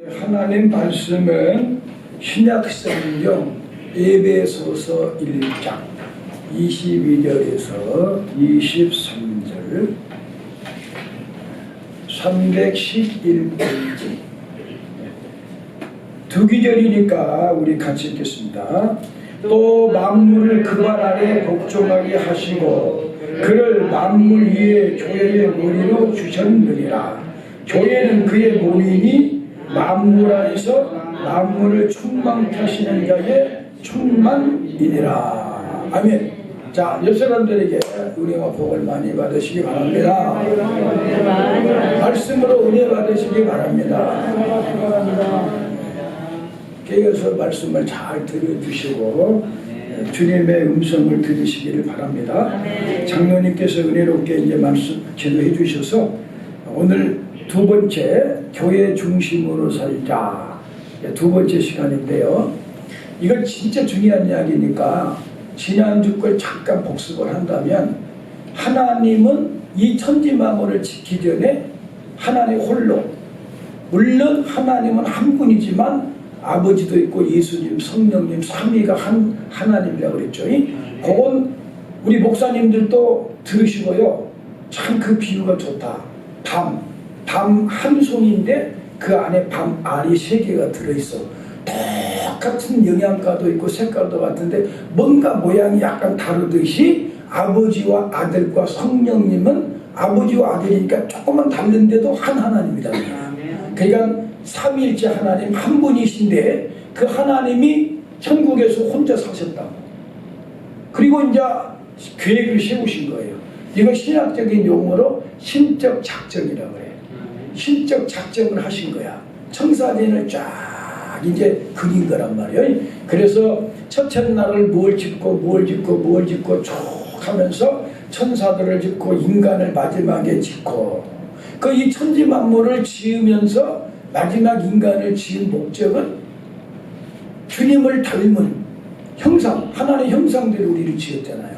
하나님 말씀은 신약성경 에베소서 1장 22절에서 23절 311페이지 두 기절이니까 우리 같이 읽겠습니다. 또 만물을 그발 아래 복종하게 하시고 그를 만물 위에 교회의 머리로 주셨느니라. 교회는 그의 몸이니 만물 안에서 만물을 충만케 하시는 자의 충만이니라. 아멘. 자, 옆 사람들에게 은혜와 복을 많이 받으시기 바랍니다. 말씀으로 은혜 받으시기 바랍니다. 깨어서 말씀을 잘 들어주시고 주님의 음성을 들으시기를 바랍니다. 장로님께서 은혜롭게 이제 말씀 기도해 주셔서 오늘 두 번째 교회 중심으로 살자 두 번째 시간인데요. 이건 진짜 중요한 이야기니까 지난주 걸 잠깐 복습을 한다면 하나님은 이 천지만물을 짓기 전에 하나님 홀로, 물론 하나님은 한 분이지만 아버지도 있고 예수님, 성령님, 삼위가 한 하나님이라고 그랬죠. 그건 우리 목사님들도 들으시고요. 참 그 비유가 좋다. 밤 한 송인데 그 안에 밤 알이 3개가 들어있어. 똑같은 영양가도 있고 색깔도 같은데 뭔가 모양이 약간 다르듯이 아버지와 아들과 성령님은 아버지와 아들이니까 조금만 다른데도 한 하나님이다. 그러니까 삼위일체 하나님 한 분이신데 그 하나님이 천국에서 혼자 사셨다고. 그리고 이제 계획을 세우신 거예요. 이거 신학적인 용어로 신적 작정이라고 해요. 신적 작정을 하신 거야. 청사진을 쫙 이제 그린 거란 말이에요. 그래서 첫째 날을 뭘 짓고 쭉 하면서 천사들을 짓고 인간을 마지막에 짓고 그 이 천지 만물을 지으면서 마지막 인간을 지은 목적은 주님을 닮은 형상, 하나님의 형상대로 우리를 지었잖아요.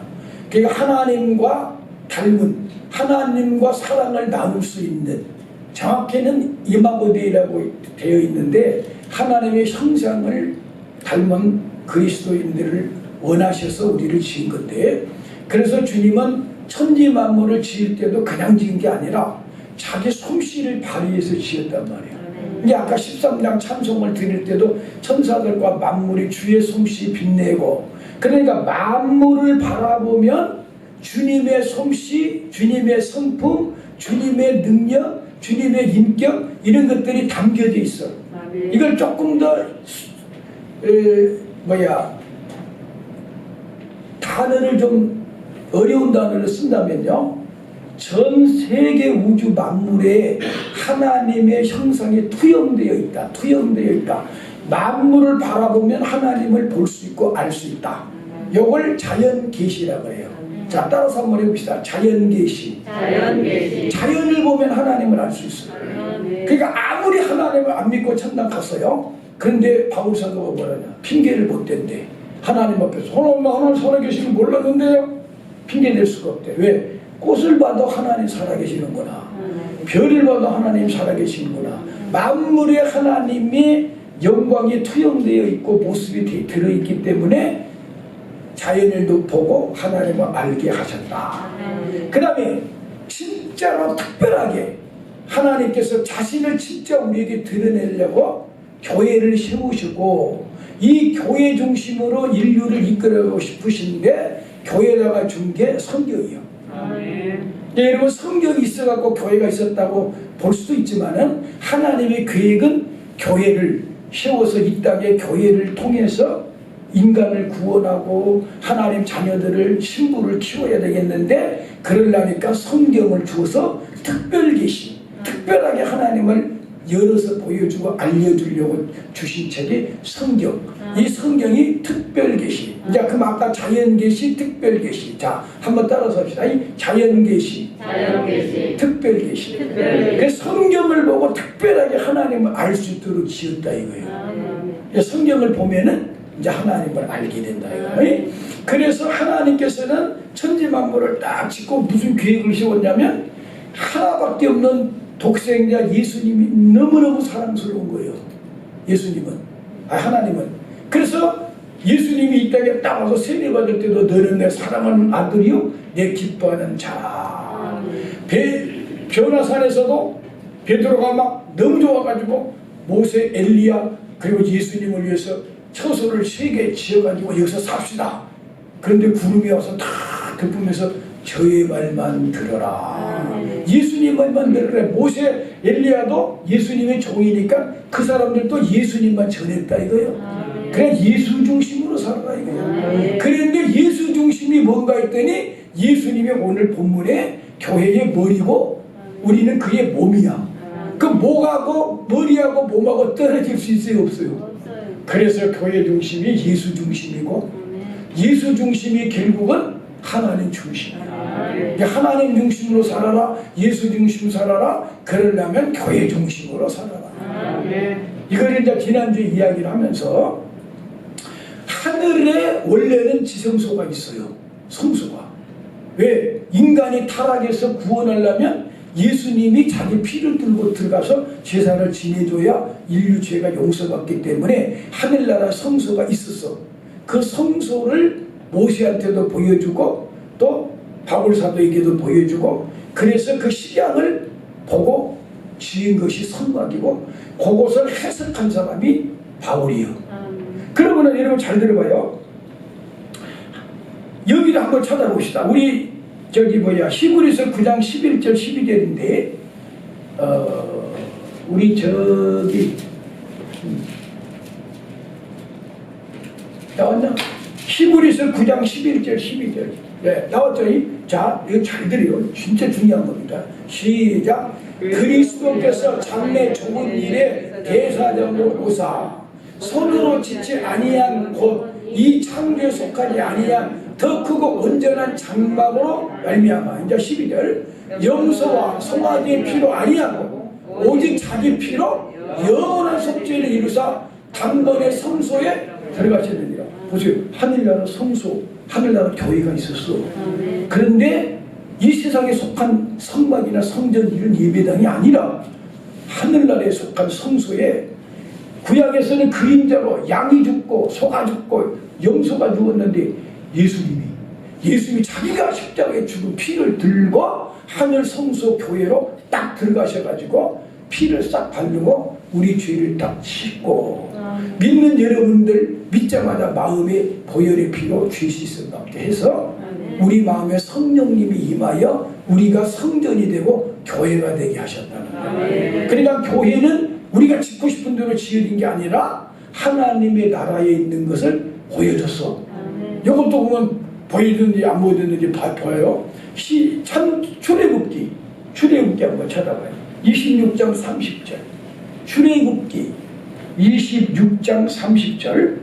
그러니까 하나님과 닮은, 하나님과 사랑을 나눌 수 있는, 정확히는 이마고데이라고 되어 있는데 하나님의 형상을 닮은 그리스도인들을 원하셔서 우리를 지은 건데, 그래서 주님은 천지 만물을 지을 때도 그냥 지은 게 아니라 자기 솜씨를 발휘해서 지었단 말이에요. 이게 아까 13장 찬송을 드릴 때도 천사들과 만물이 주의 솜씨 빛내고, 그러니까 만물을 바라보면 주님의 솜씨, 주님의 성품, 주님의 능력, 주님의 인격 이런 것들이 담겨져 있어. 이걸 조금 더 단어를 좀 어려운 단어를 쓴다면요, 전 세계 우주 만물에 하나님의 형상이 투영되어 있다. 만물을 바라보면 하나님을 볼 수 있고 알 수 있다. 이걸 자연계시라고 해요. 자, 따라서 한번 해봅시다. 자연계시. 자연을 보면 하나님을 알 수 있어요. 그러니까 아무리 하나님을 안 믿고 천당 갔어요. 그런데 바울사도가 뭐라냐, 핑계를 못 댄대. 하나님 앞에서 하나님 살아계시는 몰랐는데요. 핑계 댈 수가 없대. 왜? 꽃을 봐도 하나님 살아계시는구나. 별을 봐도 하나님 살아계시는구나. 만물에 하나님의 영광이 투영되어 있고 모습이 들어있기 때문에 자연을 보고 하나님을 알게 하셨다. 그 다음에 진짜로 특별하게 하나님께서 자신을 진짜 우리에게 드러내려고 교회를 세우시고 이 교회 중심으로 인류를 이끌어가고 싶으신데 교회에다가 준 게 성경이요. 여러분, 성경이 있어갖고 교회가 있었다고 볼 수도 있지만은 하나님의 계획은 교회를 세워서 이 땅에 교회를 통해서 인간을 구원하고 하나님 자녀들을 신부를 키워야 되겠는데, 그러려니까 성경을 주어서 특별계시, 특별하게 하나님을 열어서 보여주고 알려주려고 주신 책이 성경. 이 성경이 특별계시. 자, 그럼 아까 자연계시, 특별계시. 자, 한번 따라서 합시다. 자연계시, 특별계시. 그래서 성경을 보고 특별하게 하나님을 알 수 있도록 지었다 이거예요. 성경을 보면은 이제 하나님을 알게 된다 이거예요. 그래서 하나님께서는 천지 만물을 딱 짓고 무슨 계획을 세웠냐면 하나밖에 없는 독생자 예수님이 너무너무 사랑스러운 거예요. 예수님은, 하나님은. 그래서 예수님이 이 땅에 딱 와서 세례받을 때도 너는 내 사랑하는 아들이요 내 기뻐하는 자라. 변화산에서도 베드로가 막 너무 좋아가지고 모세, 엘리야 그리고 예수님을 위해서 처소를 3개 지어가지고 여기서 삽시다. 그런데 구름이 와서 다 덮으면서 저의 말만 들어라. 예수님 말만 들으라. 모세, 엘리야도 예수님의 종이니까 그 사람들도 예수님만 전했다 이거예요. 그냥 예수 중심으로 살아라 이거예요. 그런데 예수 중심이 뭔가 했더니 예수님이 오늘 본문에 교회의 머리고 우리는 그의 몸이야. 그 목하고 머리하고 몸하고 떨어질 수 있어요 없어요? 그래서 교회 중심이 예수 중심이고 예수 중심이 결국은 하나님 중심이야. 하나님 중심으로 살아라. 예수 중심으로 살아라. 그러려면 교회 중심으로 살아라. 이걸 이제 지난주에 이야기를 하면서 하늘에 원래는 지성소가 있어요. 성소가. 왜? 인간이 타락해서 구원하려면 예수님이 자기 피를 들고 들어가서 제사를 지내줘야 인류 죄가 용서받기 때문에 하늘나라 성소가 있었어. 그 성소를 모세한테도 보여주고 또 바울사도에게도 보여주고 그래서 그 식양을 보고 지은 것이 성막이고 그것을 해석한 사람이 바울이요. 그러면 여러분 잘 들어봐요. 여기를 한번 찾아봅시다. 우리 히브리서 9장 11절 12절인데 우리 나왔나? 히브리서 9장 11절 12절 네, 나왔죠? 자, 이거 잘 들어요. 진짜 중요한 겁니다. 시작. 그리스도께서 장래 좋은 일에 대사장으로 오사 손으로 짓지 아니한 곧 이 창조에 속하지 아니한 더 크고 온전한 장막으로 말미암아. 이제 12절 염소와 송아지의 피로 아니하고 오직 자기 피로 영원한 속죄를 이루사 단번에 성소에 들어가시느니라. 보세요. 하늘나라 성소, 하늘나라 교회가 있었어. 그런데 이 세상에 속한 성막이나 성전 이런 예배당이 아니라 하늘나라에 속한 성소에 구약에서는 그림자로 양이 죽고 소가 죽고 염소가 죽었는데 예수님이 자기가 십자가에 죽은 피를 들고 하늘 성소 교회로 딱 들어가셔가지고 피를 싹 바르고 우리 죄를 딱 씻고 믿는 여러분들 믿자마자 마음에 보혈의 피로 죄 씻음 받게 해서 우리 마음에 성령님이 임하여 우리가 성전이 되고 교회가 되게 하셨다는 거예요. 그러니까 교회는 우리가 짓고 싶은 대로 지어진 게 아니라 하나님의 나라에 있는 것을 보여줬어. 이것도 보면 보여줬는지 안 보여줬는지 봐요. 출애굽기 한번 찾아봐요. 26장 30절 출애굽기 26장 30절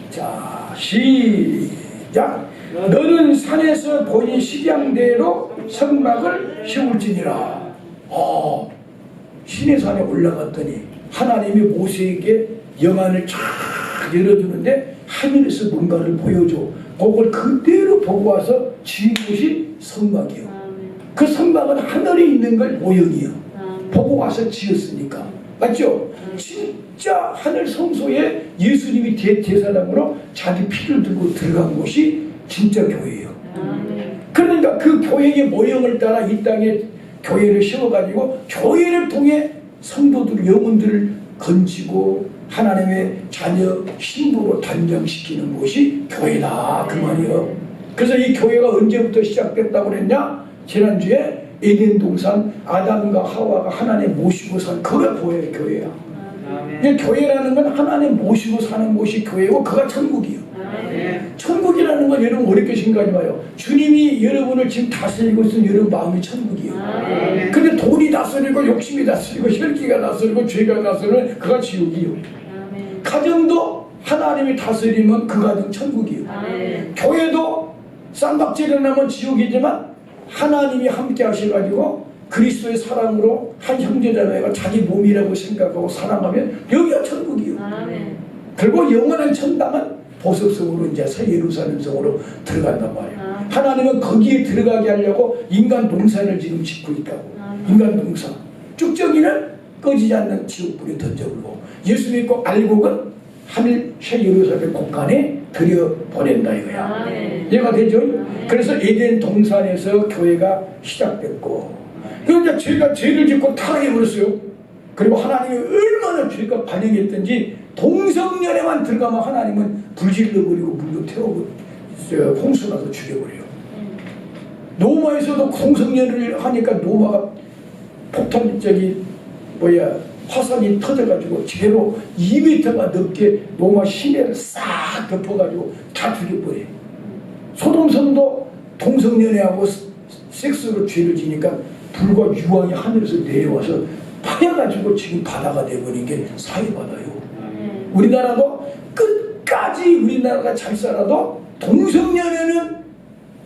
자 시작. 너는 산에서 보인 식양대로 성막을 세울지니라. 시내산에 올라갔더니 하나님이 모세에게 영안을 쫙 열어주는데 하늘에서 뭔가를 보여줘. 그걸 그대로 보고 와서 지은 곳이 성막이요. 그 성막은 하늘에 있는 걸 모형이요. 보고 와서 지었으니까. 맞죠? 진짜 하늘 성소에 예수님이 제사장으로 자기 피를 들고 들어간 곳이 진짜 교회예요. 그러니까 그 교회의 모형을 따라 이 땅에 교회를 세워가지고 교회를 통해 성도들 영혼들을 건지고 하나님의 자녀 신부로 단장시키는 곳이 교회다 그 말이에요. 그래서 이 교회가 언제부터 시작됐다고 그랬냐? 지난주에 에덴 동산 아담과 하와가 하나님 모시고 산 그가 교회야. 교회라는 건 하나님 모시고 사는 곳이 교회고 그가 천국이요. 천국이라는 건 여러분 어렵게 생각하지 마요. 주님이 여러분을 지금 다스리고 있으면 여러분 마음이 천국이에요. 근데 돈이 다스리고 욕심이 다스리고 혈기가 다스리고 죄가 다스리면 그가 지옥이요. 가정도 하나님이 다스리면 그 가정 천국이요. 교회도 쌈박질을 하면 지옥이지만 하나님이 함께 하셔가지고 그리스도의 사랑으로 한 형제자매가 자기 몸이라고 생각하고 사랑하면 여기가 천국이요. 그리고 영원한 천당은 보석성으로 이제 새 예루살렘 성으로 들어간단 말이에요. 하나님은 거기에 들어가게 하려고 인간 동산을 지금 짓고 있다고. 인간 동산. 쭉정이는 꺼지지 않는 지옥불에 던져버리고 예수 믿고 알곡은 하늘 새 예루살렘 곳간에 들여보낸다 이거야. 이해가 되죠? 그래서 에덴 동산에서 교회가 시작됐고 그러니까 죄가 죄를 짓고 타락해버렸어요. 그리고 하나님이 얼마나 죄가 반영했든지 동성연애만 들어가면 하나님은 불질러버리고 물로 태우고 홍수나서 죽여버려요. 노마에서도 동성연애를 하니까 노마가 폭탄 화산이 터져가지고 제로 2m가 넘게 노마 시내를 싹 덮어가지고 다 죽여버려요. 소돔성도 동성연애하고 섹스로 죄를 지니까 불과 유황이 하늘에서 내려와서 파여가지고 지금 바다가 돼버린 게 사해바다요. 우리나라도 끝까지 우리나라가 잘 살아도 동성연애는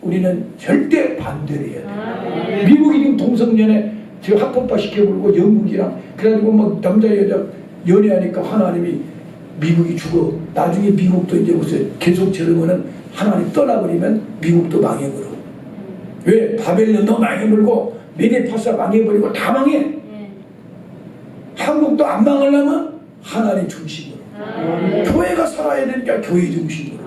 우리는 절대 반대를 해야 돼. 미국이 지금 동성연애 지금 합법화 시켜버리고 영국이랑 그래가지고 막 남자 여자 연애하니까 하나님이 미국이 죽어. 나중에 미국도 이제 무슨 계속 저러면은 하나님 떠나버리면 미국도 망해버려. 왜? 바벨론도 망해버리고 메데파사 망해버리고 다 망해. 한국도 안 망하려면 하나님 중심으로 교회가 살아야 되니까 교회 중심으로.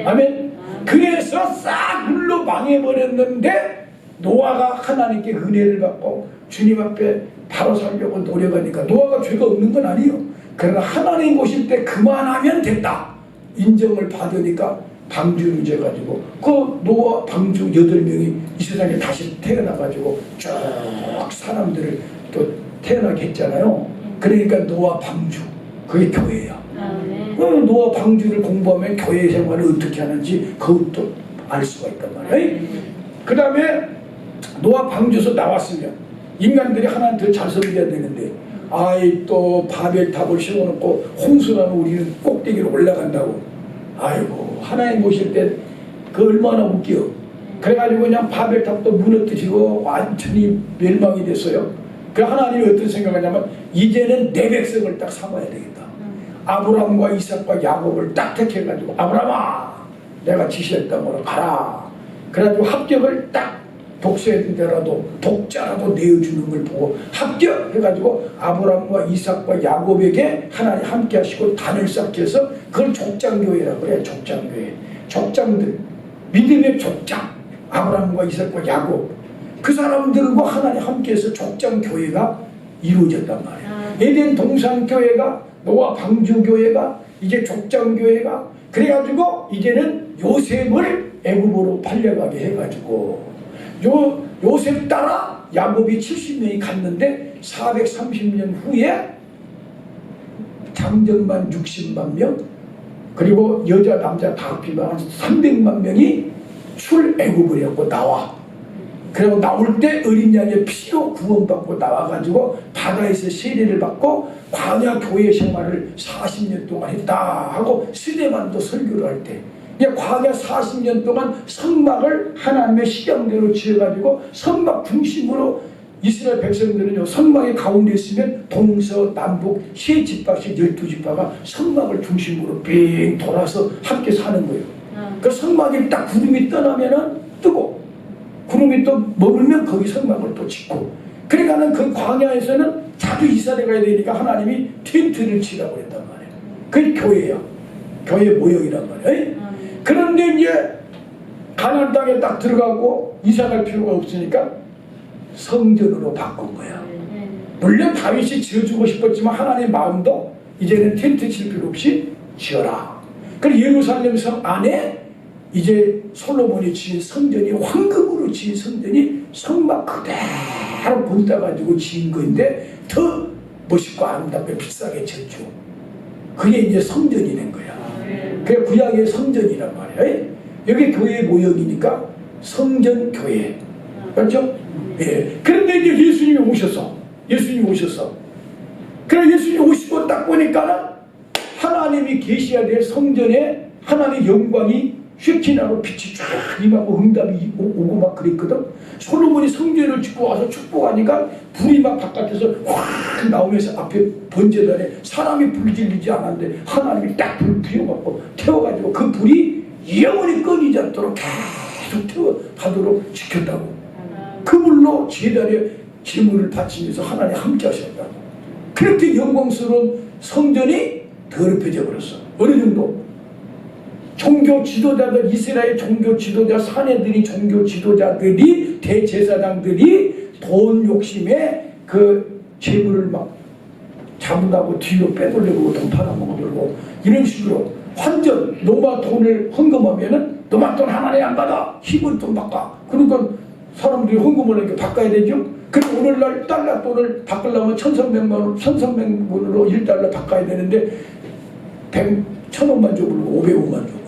아멘. 그래서 싹 물로 망해버렸는데 노아가 하나님께 은혜를 받고 주님 앞에 바로 살려고 노력하니까 노아가 죄가 없는 건 아니에요. 그러나 하나님 보실 때 그만하면 됐다 인정을 받으니까 방주를 재가지고 그 노아 방주 8명이 이 세상에 다시 태어나가지고 쭉 사람들을 또 태어나게 했잖아요. 그러니까 노아 방주 그게 교회야. 노아 방주를 공부하면 교회 생활을 어떻게 하는지 그것도 알 수가 있단 말이야. 그 다음에 노아 방주에서 나왔으면 인간들이 하나님 더 잘 섬겨야 되는데 아이 또 바벨탑을 세워놓고 홍수나면 우리는 꼭대기로 올라간다고. 아이고 하나님 보실 때 그 얼마나 웃겨. 그래가지고 그냥 바벨탑도 무너뜨리고 완전히 멸망이 됐어요. 그 하나님이 어떤 생각하냐면 이제는 내 백성을 딱 삼아야 되겠다. 아브라함과 이삭과 야곱을 딱 택해가지고 아브라함아 내가 지시할 땅으로 가라. 그래가지고 합격을 딱 독세자라도 독자라도 내어주는 걸 보고 합격해가지고 아브라함과 이삭과 야곱에게 하나님 함께 하시고 단을 쌓게 해서 그걸 족장교회라고 그래요. 족장교회. 족장들 믿음의 족장 아브라함과 이삭과 야곱 그 사람들과 하나님 함께해서 족장교회가 이루어졌단 말이에요. 에덴 동산교회가 노아 방주교회가 이제 족장교회가 그래가지고 이제는 요셉을 애굽으로 팔려가게 해가지고 요셉 따라 야곱이 70년이 갔는데 430년 후에 장정만 60만 명 그리고 여자 남자 다 합치면 300만 명이 출애굽을 했고 나와. 그리고 나올 때 어린 양의 피로 구원받고 나와가지고 바다에서 세례를 받고 광야 교회 생활을 40년 동안 했다 하고 스데반도 설교를 할 때 광야 40년 동안 성막을 하나님의 시장대로 지어가지고 성막 중심으로 이스라엘 백성들은요 성막의 가운데 있으면 동서남북 세 지파씩 12지파가 성막을 중심으로 빙 돌아서 함께 사는 거예요. 그 성막이 딱 구름이 떠나면은 뜨고 구름이 또 머물면 거기 성막을 또 짓고 그러니까는 그 광야에서는 자주 이스라엘 가야 되니까 하나님이 텐트를 치라고 했단 말이에요. 그게 교회야. 교회 모형이란 말이에요. 그런데 이제 가나안 땅에 딱 들어가고 이사 갈 필요가 없으니까 성전으로 바꾼 거야. 물론 다윗이 지어주고 싶었지만 하나님의 마음도 이제는 텐트 칠 필요 없이 지어라. 그리고 예루살렘 성 안에 이제 솔로몬이 지은 성전이 황금으로 지은 성전이 성막 그대로 본따 가지고 지은 건데 더 멋있고 아름답게 비싸게 지었죠. 그게 이제 성전이 된 거야. 그게 구약의 성전이란 말이야. 여기 교회의 모형이니까 성전교회. 그렇죠? 예. 그런데 이제 예수님이 오셨어. 예수님이 오셨어. 그래 예수님이 오시고 딱 보니까는 하나님이 계셔야 될 성전에 하나님의 영광이 쉐kin하고 빛이 쫙 임하고 응답이 오고 막 그랬거든. 솔로몬이 성전을 짓고 와서 축복하니까 불이 막 바깥에서 확 나오면서 앞에 번제단에 사람이 불 질리지 않았는데 하나님이 딱 불 피워갖고 태워가지고 그 불이 영원히 꺼지지 않도록 계속 태워가도록 지켰다고. 그 불로 제단에 제물을 바치면서 하나님 함께 하셨다고. 그렇게 영광스러운 성전이 더럽혀져 버렸어. 어느 정도? 종교 지도자들, 이스라엘 종교 지도자, 사내들이 종교 지도자들이, 대제사장들이 돈 욕심에 그 재물을 막 잡는다고 뒤로 빼돌리고 돈 팔아먹으려고 이런 식으로 완전 노마 돈을 헌금하면은 노마 돈 하나에 안 받아. 힘은 돈 바꿔. 그러니까 사람들이 헌금을 이렇게 바꿔야 되죠. 그럼 오늘날 달러 돈을 바꾸려면 1,300원으로 1달러 바꿔야 되는데 1,000원만 줘버리고 500원만 줘버려.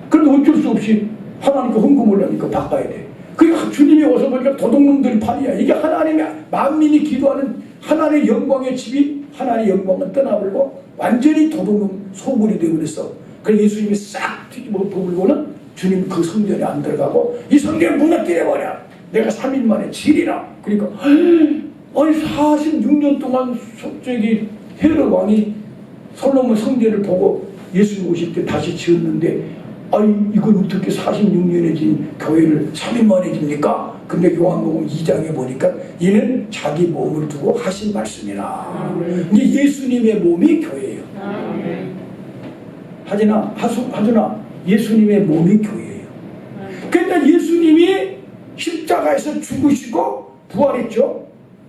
그런데 어쩔 수 없이 하나님께 헌금을 하니까 바꿔야 돼. 그러니까 주님이 와서 보니까 도둑놈들이 판이야. 이게 하나님의 만민이 기도하는 하나님의 영광의 집이 하나님의 영광은 떠나버리고 완전히 도둑놈 소굴이 되고 그랬어. 그래서 예수님이 싹 뒤집어 버리고는 주님 그 성전에 안 들어가고 이 성전 무너뜨려버려. 내가 3일 만에 지리라. 그러니까 아니 46년 동안 저기 헤롯 왕이 솔로몬 성전을 보고 예수님 오실 때 다시 지었는데 아니 이건 어떻게 46년에 진 교회를 3일 만에 집니까? 근데 요한복음 2장에 보니까 이는 자기 몸을 두고 하신 말씀이라. 이게 예수님의 몸이 교회예요. 하준아 예수님의 몸이 교회예요. 그러니까 예수님이 십자가에서 죽으시고 부활했죠.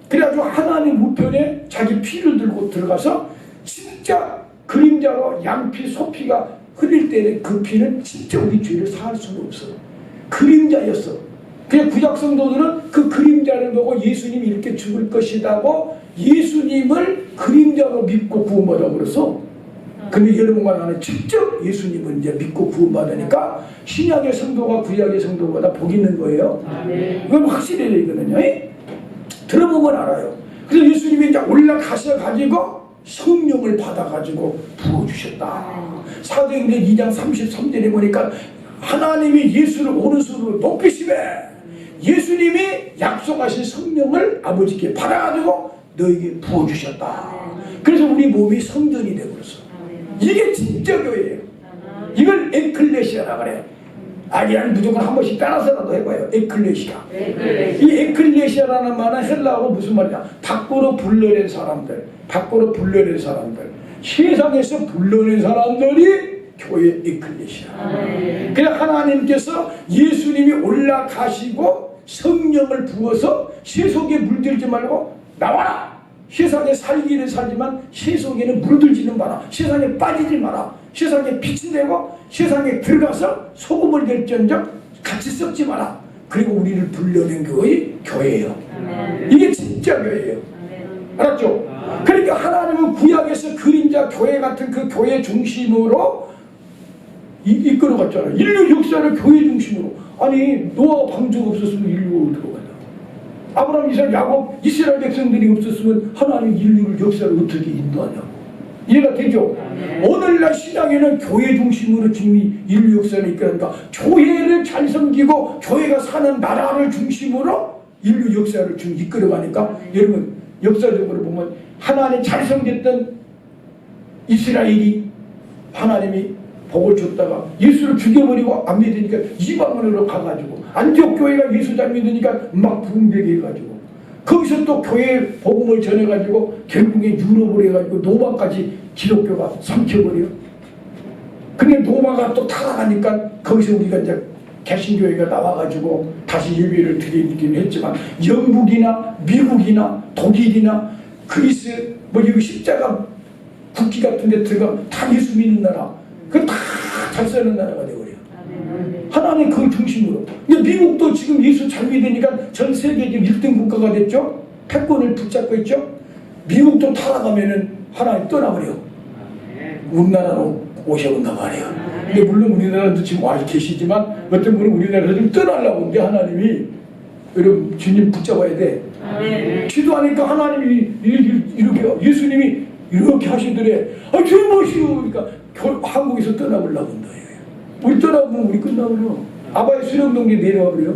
그래가지고 하나님 우편에 자기 피를 들고 들어가서 진짜 그림자로 양피 소피가 흘릴 때는 그 피는 진짜 우리 죄를 사할 수는 없어. 그림자였어. 그냥 구약 성도들은 그 그림자를 보고 예수님이 이렇게 죽을 것이라고 예수님을 그림자로 믿고 구원받아 버렸어. 근데 여러분과 나는 직접 예수님을 이제 믿고 구원받으니까 신약의 성도가 구약의 성도보다 복 있는 거예요. 이건 확실해야 되거든요. 들어보면 알아요. 그래서 예수님이 이제 올라가셔가지고 성령을 받아가지고 부어주셨다. 사도행전 2장 33절에 보니까 하나님이 예수를 오른손으로 높이시매 예수님이 약속하신 성령을 아버지께 받아가지고 너에게 부어주셨다. 그래서 우리 몸이 성전이 되어버렸어. 이게 진짜 교회예요. 이걸 에클레시아라 그래. 아니야 무조건 한 번씩 따라서라도 해봐요. 에클레시아. 이 에클레시아라는 말은 헬라어로 무슨 말이냐? 밖으로 불러낸 사람들, 밖으로 불러낸 사람들, 세상에서 불러낸 사람들이 교회 에클레시아. 그래서 하나님께서 예수님이 올라가시고 성령을 부어서 세속에 물들지 말고 나와라. 세상에 살기는 살지만 세속에는 물들지는 마라. 세상에 빠지지 마라. 세상에 빛이 되고 세상에 들어가서 소금을 될지언정 같이 썩지 마라. 그리고 우리를 불러낸 교회예요. 이게 진짜 교회예요. 알았죠? 그러니까 하나님은 구약에서 그림자 교회 같은 그 교회 중심으로 이끌어갔잖아요. 인류 역사를 교회 중심으로. 아니 노아가 방주가 없었으면 인류가 어디로 가냐. 아브라함, 이삭, 야곱, 이스라엘 백성들이 없었으면 하나님 인류를 역사를 어떻게 인도하냐고. 이해가 되죠? 오늘날 신앙에는 교회 중심으로 지금 인류 역사를 이끌어간다. 교회를 잘 섬기고 교회가 사는 나라를 중심으로 인류 역사를 지금 이끌어가니까 여러분 역사적으로 보면 하나님 잘 섬겼던 이스라엘이 하나님이 복을 줬다가 예수를 죽여버리고 안 믿으니까 이방으로 가가지고 안티옥 교회가 예수 잘 믿으니까 막 부흥되게 해가지고 거기서 또 교회 복음을 전해가지고 결국에 유럽을 해가지고 노마까지 기독교가 삼켜버려요. 근데 노마가 또 타락하니까 거기서 우리가 이제 개신교회가 나와가지고 다시 예배를 드리긴 했지만 영국이나 미국이나 독일이나 그리스 뭐 여기 십자가 국기 같은 데 들어가 다 예수 믿는 나라 그 다 잘 사는 나라가 되어버려요. 하나님 그 중심으로. 근데 미국도 지금 예수 잘 믿으니까 전 세계 지금 1등 국가가 됐죠. 패권을 붙잡고 있죠. 미국도 타락하면은 하나님 떠나버려. 우리나라로 오셔본단 말이에요. 근데 물론 우리나라도 지금 와 계시지만 어떤 분은 우리나라에서 좀 떠나려고 하는데 하나님이 여러분 주님 붙잡아야 돼. 기도하니까 하나님이 이렇게 예수님이 이렇게 하시더래. 아 주님 오시오. 그러니까 한국에서 떠나보려고 한다. 우리 떠나보면 우리 끝나버려. 아바의 수령동에 내려와버려.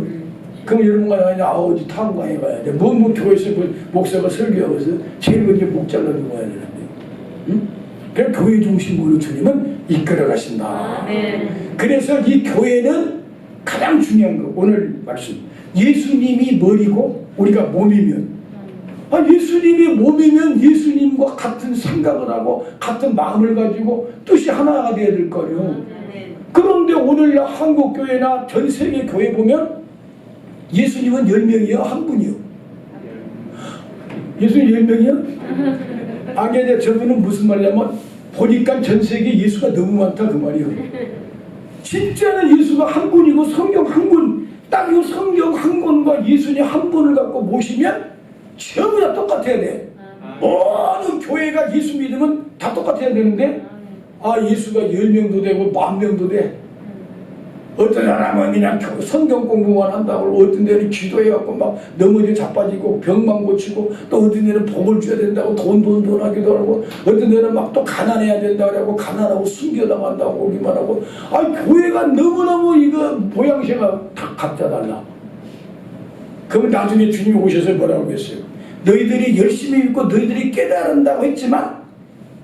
그럼 여러분가 아니라 아버지 탄광에 가야 돼. 뭐 교회에서 목사가 설교하고 있어. 제일 먼저 목 잘라주고 가야 되는데. 응? 그래서 교회 중심으로 주님은 이끌어 가신다. 그래서 이 교회는 가장 중요한 거 오늘 말씀. 예수님이 머리고 우리가 몸이면 예수님이 몸이면 예수님과 같은 생각을 하고 같은 마음을 가지고 뜻이 하나가 되어야 될 거예요. 그런데 오늘날 한국교회나 전 세계 교회 보면 예수님은 10명이요? 한 분이요? 예수님 10명이요? 아니, 저분은 무슨 말이냐면 보니까 전 세계 예수가 너무 많다 그 말이요. 진짜는 예수가 한 분이고 성경 한 권, 딱 이 성경 한 권과 예수님 한 분을 갖고 모시면 전부 다 똑같아야 돼. 모든 교회가 예수 믿으면 다 똑같아야 되는데 예수가 10명도 되고 10,000명도 돼. 어떤 사람은 그냥 성경 공부만 한다고 어떤 데는 기도해갖고 막 넘어져 자빠지고 병만 고치고 또 어떤 데는 복을 줘야 된다고 돈 하기도 하고 어떤 데는 막 또 가난해야 된다고 하고 가난하고 숨겨나간다고 오기만 하고 교회가 너무너무 이거 모양새가 다 각자 달라. 그러면 나중에 주님이 오셔서 뭐라고 했어요? 너희들이 열심히 믿고 너희들이 깨달은다고 했지만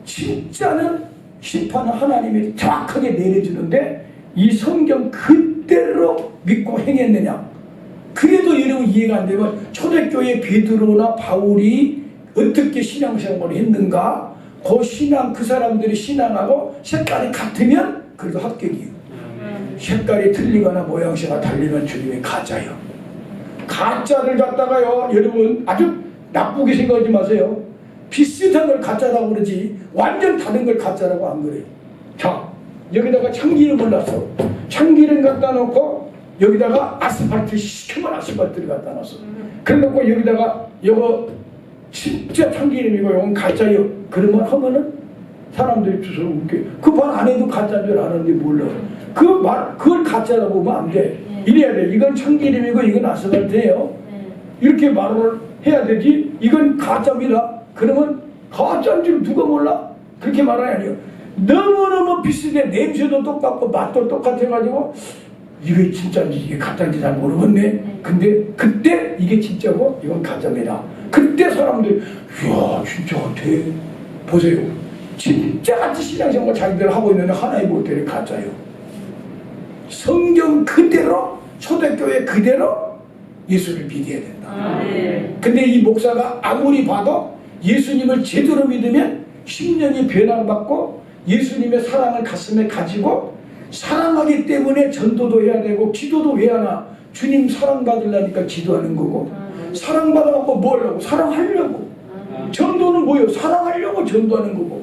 진짜는 심판은 하나님이 정확하게 내려주는데 이 성경 그대로 믿고 행했느냐? 그래도 여러분 이해가 안 되면 초대교회 베드로나 바울이 어떻게 신앙생활을 했는가? 그 신앙, 그 사람들이 신앙하고 색깔이 같으면 그래도 합격이에요. 색깔이 틀리거나 모양새가 달리면 주님이 가짜요. 가짜를 갖다가요, 여러분 아주 나쁘게 생각하지 마세요. 비슷한 걸 가짜라고 그러지 완전 다른 걸 가짜라고 안 그래요. 자, 여기다가 참기름을 놨어. 참기름 갖다 놓고 여기다가 아스팔트, 시커먼 아스팔트를 갖다 놨어. 그래 놓고 여기다가 이거 진짜 참기름이고 이건 가짜요. 그러면 하면은 사람들이 주서 웃겨. 그 말 안 해도 가짜인 줄 아는데 몰라. 그걸 가짜라고 보면 안 돼. 이래야 돼. 이건 참기름이고 이건 아스팔트예요. 이렇게 말을 해야 되지. 이건 가짜입니다. 그러면 가짜인 줄 누가 몰라? 그렇게 말하는 아니에요. 너무너무 비슷해. 냄새도 똑같고 맛도 똑같아가지고 이게 진짜인지 이게 가짜인지 잘 모르겠네. 근데 그때 이게 진짜고 이건 가짜입니다. 그때 사람들이 이야 진짜 같아. 보세요. 진짜 같이 신앙생활 자기들 하고 있는데 하나님 볼 때는 가짜예요. 성경 그대로 초대교회 그대로 예수를 믿어야 된다. 근데 이 목사가 아무리 봐도 예수님을 제대로 믿으면 심령이 변화받고 예수님의 사랑을 가슴에 가지고 사랑하기 때문에 전도도 해야 되고 기도도 왜 하나? 주님 사랑받으려니까 기도하는 거고 사랑받아갖고 뭐 하려고? 사랑하려고. 전도는 뭐예요? 사랑하려고 전도하는 거고.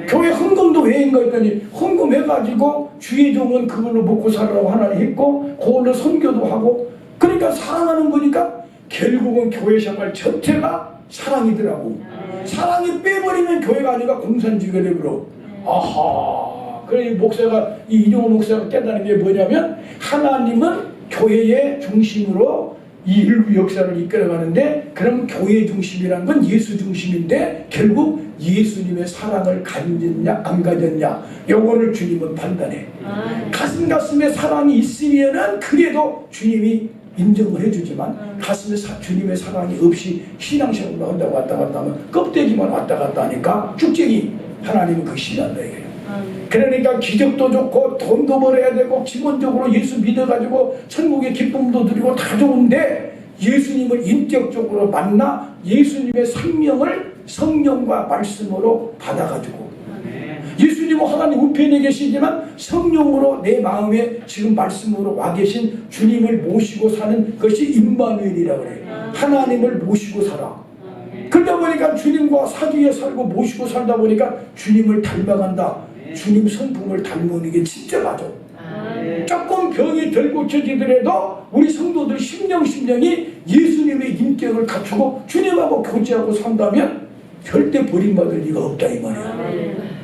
교회 헌금도 왜 인가 했더니 헌금해가지고 주의 종은 그걸로 먹고 살라고 하나님 했고 그걸로 선교도 하고 그러니까 사랑하는 거니까 결국은 교회 생활 전체가 사랑이더라고. 사랑이 빼버리면 교회가 아니라 공산주의가 되버려. 아하. 그래 이 목사가 이 이종호 목사가 깨달은 게 뭐냐면 하나님은 교회의 중심으로 이 인류 역사를 이끌어가는데 그럼 교회 중심이란 건 예수 중심인데 결국 예수님의 사랑을 가졌냐 안 가졌냐 요거를 주님은 판단해. 가슴에 사랑이 있으면은 그래도 주님이 인정을 해주지만 가슴에 주님의 사랑이 없이 신앙생활을 한다고 왔다 갔다 하면 껍데기만 왔다 갔다 하니까 쭉쟁이. 하나님은 그 신한다 이거예요. 그러니까 기적도 좋고 돈도 벌어야 되고 기본적으로 예수 믿어가지고 천국의 기쁨도 누리고 다 좋은데 예수님을 인격적으로 만나 예수님의 생명을 성령과 말씀으로 받아가지고 예수님은 하나님 우편에 계시지만 성령으로 내 마음에 지금 말씀으로 와 계신 주님을 모시고 사는 것이 임마누엘이라고 그래요. 하나님을 모시고 살아. 그러다 보니까 주님과 사귀어 살고 모시고 살다 보니까 주님을 닮아간다. 주님 성품을 닮는 게 진짜 맞아. 조금 병이 덜 고쳐지더라도 우리 성도들 심령이 예수님의 인격을 갖추고 주님하고 교제하고 산다면 절대 버림받을 리가 없다 이 말이야.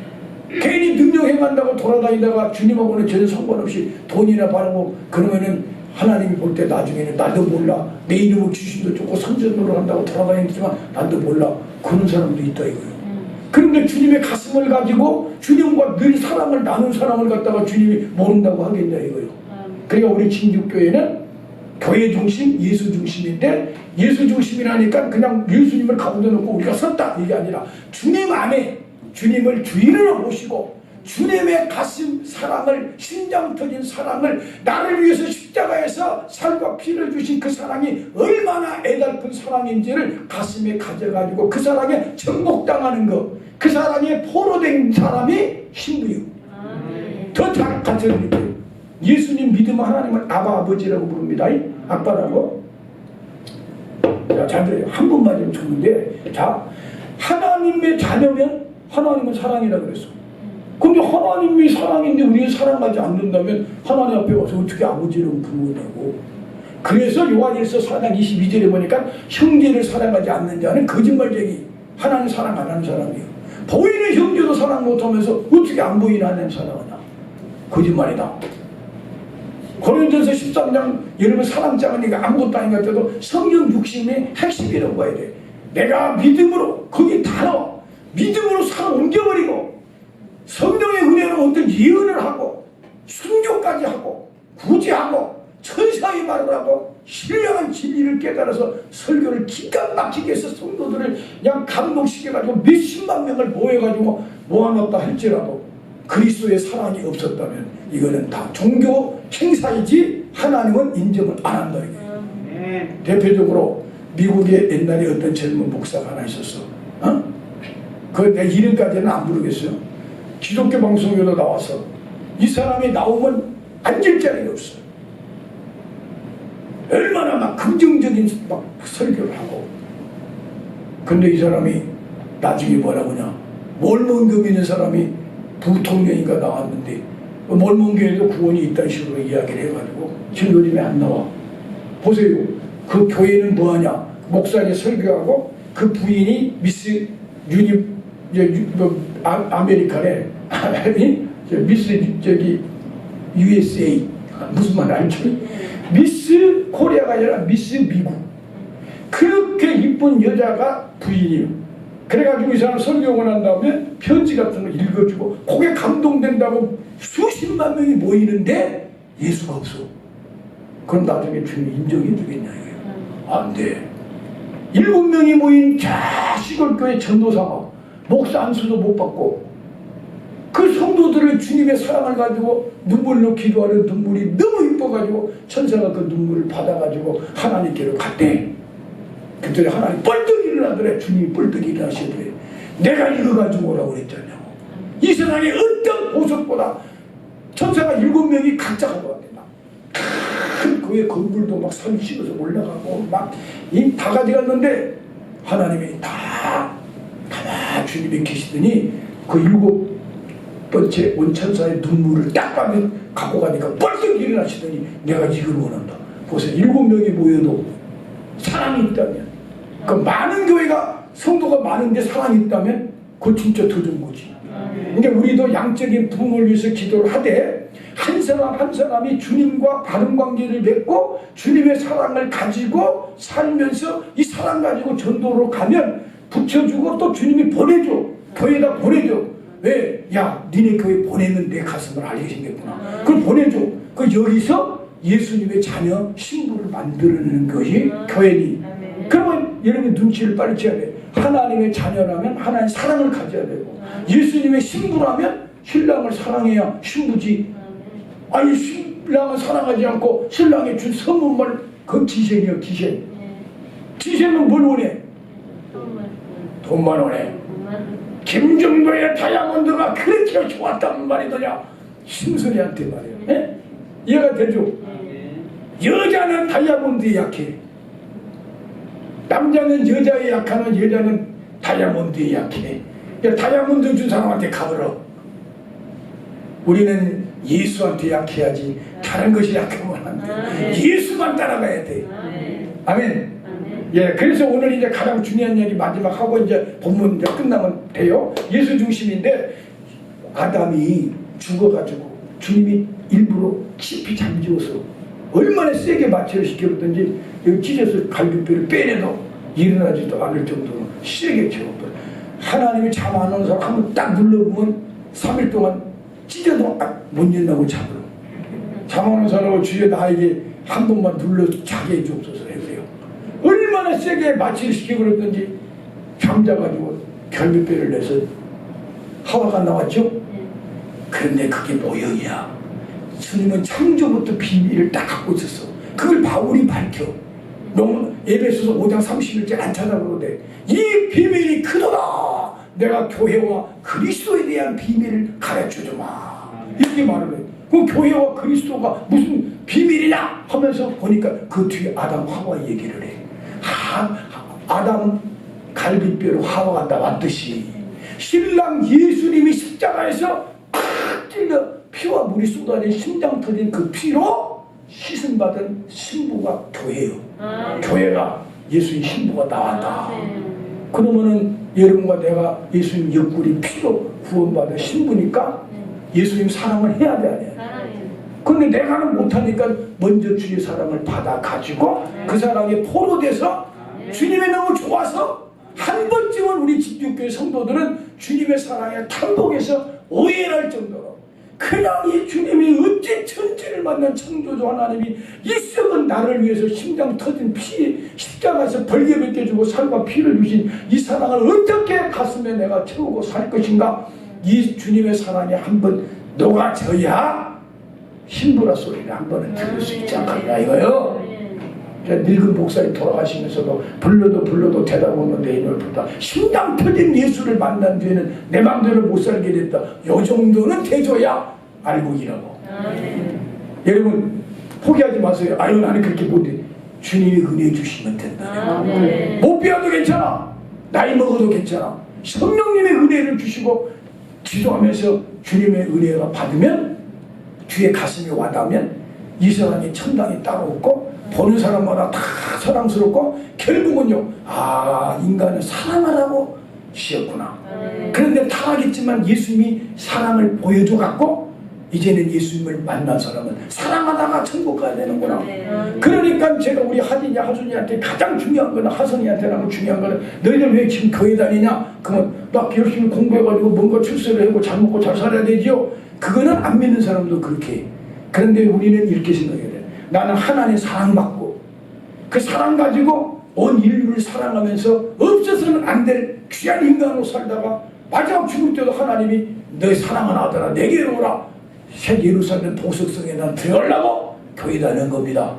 괜히 능력 행한다고 돌아다니다가 주님하고는 전혀 상관없이 돈이나 바르고 그러면은 하나님이 볼 때 나중에는 나도 몰라. 내 이름을 주신도 좋고 선전으로 한다고 돌아다니지만 나도 몰라. 그런 사람도 있다 이거예요. 그런데 주님의 가슴을 가지고 주님과 늘 사랑을 나눈 사람을 갖다가 주님이 모른다고 하겠냐 이거예요. 그러니까 우리 진주교회는 교회 중심, 예수 중심인데 예수 중심이라니까 그냥 예수님을 가운데 놓고 우리가 섰다 이게 아니라 주님 안에 주님을 주인으로 모시고 주님의 가슴 사랑을, 심장 터진 사랑을, 나를 위해서 십자가에서 살과 피를 주신 그 사랑이 얼마나 애달픈 사랑인지를 가슴에 가져가지고 그 사랑에 정복당하는 것, 그 사랑에 포로된 사람이 신부요. 더 잘 가져드릴게요. 예수님 믿으면 하나님을 아버지라고 부릅니다. 아빠라고. 자, 잘 들어요. 한 번만 좀 줬는데, 자, 하나님의 자녀면 하나님은 사랑이라고 그랬어. 근데 하나님이 사랑인데 우리는 사랑하지 않는다면 하나님 앞에 와서 어떻게 아버지라고 부르냐고. 그래서 요한일서 4장 22절에 보니까 형제를 사랑하지 않는 자는 거짓말쟁이, 하나님 사랑 안 하는 사람이에요. 보이는 형제도 사랑 못하면서 어떻게 안 보이는 하나님 사랑하냐. 거짓말이다. 고린도서 13장 여러분 사랑장하니까 아무것도 아닌 것 같아도 성경 육신의 핵심이라고 봐야 돼. 내가 믿음으로, 거기 단어 믿음으로 사랑 옮겨버리고 성령의 은혜로 어떤 예언을 하고 순교까지 하고 구제하고 천사의 말을 하고 신령한 진리를 깨달아서 설교를 기가 막히게 해서 성도들을 그냥 감동시켜가지고 몇십만 명을 모여가지고 모아놨다 할지라도 그리스도의 사랑이 없었다면 이거는 다 종교 행사이지 하나님은 인정을 안 한다. 대표적으로 미국에 옛날에 어떤 젊은 목사가 하나 있었어. 내 이름까지는 안 부르겠어요. 기독교 방송에도 나와서 이 사람이 나오면 앉을 자리가 없어. 얼마나 막 긍정적인 막 설교를 하고. 근데 이 사람이 나중에 뭐라고 하냐. 몰몬교에 있는 사람이 부통령인가 나왔는데 몰몬교에도 구원이 있다는 식으로 이야기를 해가지고 지금 요즘에 안 나와. 보세요. 그 교회는 뭐하냐. 목사님 설교하고 그 부인이 미스 아메리칸에 미스 USA 무슨 말 알죠? 미스 코리아가 아니라 미스 미국. 그렇게 이쁜 여자가 부인이에요. 그래가지고 이 사람 설교하고 난 다음에 편지 같은 거 읽어주고 그게 감동된다고 수십만 명이 모이는데 예수가 없어. 그럼 나중에 주님이 인정해 주겠냐 이거예요. 안 돼. 7명이 모인 시골교회 전도사가 목사 안수도 못 받고 그 성도들을 주님의 사랑을 가지고 눈물로 기도하는 눈물이 너무 이뻐가지고 천사가 그 눈물을 받아가지고 하나님께로 갔대. 그때 하나님 뻘떡 일어나더래. 주님이 뻘떡 일어나시더래. 내가 이거 가지고 오라고 그랬잖아요. 이 세상에 어떤 보석보다 천사가 7명이 각자 가져왔단다. 큰 교회 건물도 막 산 찍어서 올라가고 막 다 가져갔는데 하나님이 다 주님이 계시더니 그 7번째 온 천사의 눈물을 딱 받으면 갖고 가니까 벌떡 일어나시더니 내가 이걸 원한다. 보세요. 7명이 모여도 사랑이 있다면 그 많은 교회가 성도가 많은데 사랑이 있다면 그거 진짜 더 좋은 거지. 근데 우리도 양적인 부흥을 위해서 기도를 하되 한 사람 한 사람이 주님과 바른 관계를 맺고 주님의 사랑을 가지고 살면서 이 사랑 가지고 전도로 가면 붙여주고 또 주님이 보내줘. 교회에다 보내줘. 왜? 야 니네 교회 보내면 내 가슴을 알게 생겼구나. 그걸 보내줘. 그 여기서 예수님의 자녀 신부를 만들어내는 것이 교회니. 그러면 여러분 눈치를 빨리 채야 돼. 하나님의 자녀라면 하나님의 사랑을 가져야 되고 예수님의 신부라면 신랑을 사랑해야 신부지. 아니 신랑을 사랑하지 않고 신랑이 준 선물만 그 기생이요 기생. 기생은 뭘 원해? 돈만 원해. 김정도의 다이아몬드가 그렇게 좋았단 말이더냐. 신선이한테 말이에요. 예? 이해가 되죠? 여자는 다이아몬드에 약해. 남자는 여자에 약하면 여자는 다이아몬드에 약해. 다이아몬드 준 사람한테 가버려. 우리는 예수한테 약해야지 다른 것이 약하면 안 돼. 예수만 따라가야 돼. 아멘. 예, 그래서 오늘 이제 가장 중요한 얘기 마지막 하고 이제 본문 이제 끝나면 돼요. 예수 중심인데 아담이 죽어가지고 주님이 일부러 깊이 잠재워서 얼마나 세게 마취를 시켜줬든지 여기 찢어서 갈비뼈를 빼내도 일어나지도 않을 정도로 세게 채웠다. 하나님이 잠 안 오는 사람 한번 딱 눌러보면 3일 동안 찢어도 못 일어나고 잡으러. 잠 안 오는 사람을 주여 나에게 한 번만 눌러 자게 해주옵소서 해요. 얼마나 세게 마취를 시키고 그랬던지 잠자가지고 결비뼈를 내서 하와가 나왔죠. 그런데 그게 모형이야. 주님은 창조부터 비밀을 딱 갖고 있었어. 그걸 바울이 밝혀. 에베소서 5장 31절 안 찾아보는데 이 비밀이 크도다. 내가 교회와 그리스도에 대한 비밀을 가르쳐주마. 이렇게 말을 해. 그 교회와 그리스도가 무슨 비밀이냐 하면서 보니까 그 뒤에 아담 하와 얘기를 해. 아담 갈비뼈로 하와가 나왔듯이 신랑 예수님이 십자가에서 찔려 피와 물이 쏟아진 심장 터진 그 피로 씻음받은 신부가 교회예요. 교회가 예수님 신부가 나왔다. 그러면은 여러분과 내가 예수님 옆구리 피로 구원받은 신부니까 예수님 사랑을 해야 돼, 아니야? 근데 내가는 못하니까 먼저 주의 사랑을 받아가지고 그 사랑에 포로돼서 주님이 너무 좋아서 한 번쯤은 우리 집중교회 성도들은 주님의 사랑에 탐복해서 오해할 정도로 그냥 이 주님이 어찌 천지를 만난 창조주 하나님이 이 썩은 나를 위해서 심장 터진 피 십자가에서 벌게 벗겨주고 살과 피를 주신 이 사랑을 어떻게 가슴에 내가 채우고 살 것인가. 이 주님의 사랑이 한번 녹아져야 신부라 소리를 한 번은 들을 수 있지 않겠냐 이거요. 늙은 목사님 돌아가시면서도 불러도 대답 없는데 이걸 보다 심장 터진 예수를 만난 뒤에는 내 맘대로 못 살게 됐다. 요 정도는 대줘야 알고기라고. 여러분 포기하지 마세요. 아유 나는 그렇게 못해. 주님이 은혜 주시면 된다. 못 배워도 괜찮아. 나이 먹어도 괜찮아. 성령님의 은혜를 주시고 기도하면서 주님의 은혜가 받으면 뒤에 가슴이 와닿으면 이 사람이 천당이 따로 없고 보는 사람마다 다 사랑스럽고 결국은요 인간을 사랑하라고 주셨구나. 그런데 타락했지만 예수님이 사랑을 보여줘 갖고 이제는 예수님을 만난 사람은 사랑하다가 천국 가야 되는구나. 그러니까 제가 우리 하준이한테 가장 중요한 거는 하선이한테는 중요한 거는 너희들 왜 지금 교회 다니냐? 그러면 나 열심히 공부해가지고 뭔가 출세를 하고 잘 먹고 잘 살아야 되지요. 그거는 안 믿는 사람도 그렇게 해. 그런데 우리는 이렇게 생각해야 돼. 나는 하나님 사랑받고 그 사랑 가지고 온 인류를 사랑하면서 없어서는 안 될 귀한 인간으로 살다가 마지막 죽을 때도 하나님이 너희 사랑하는 아들아 내게로 오라. 새 예루살렘 보석성에 난 들어가려고 교회 다니는 겁니다.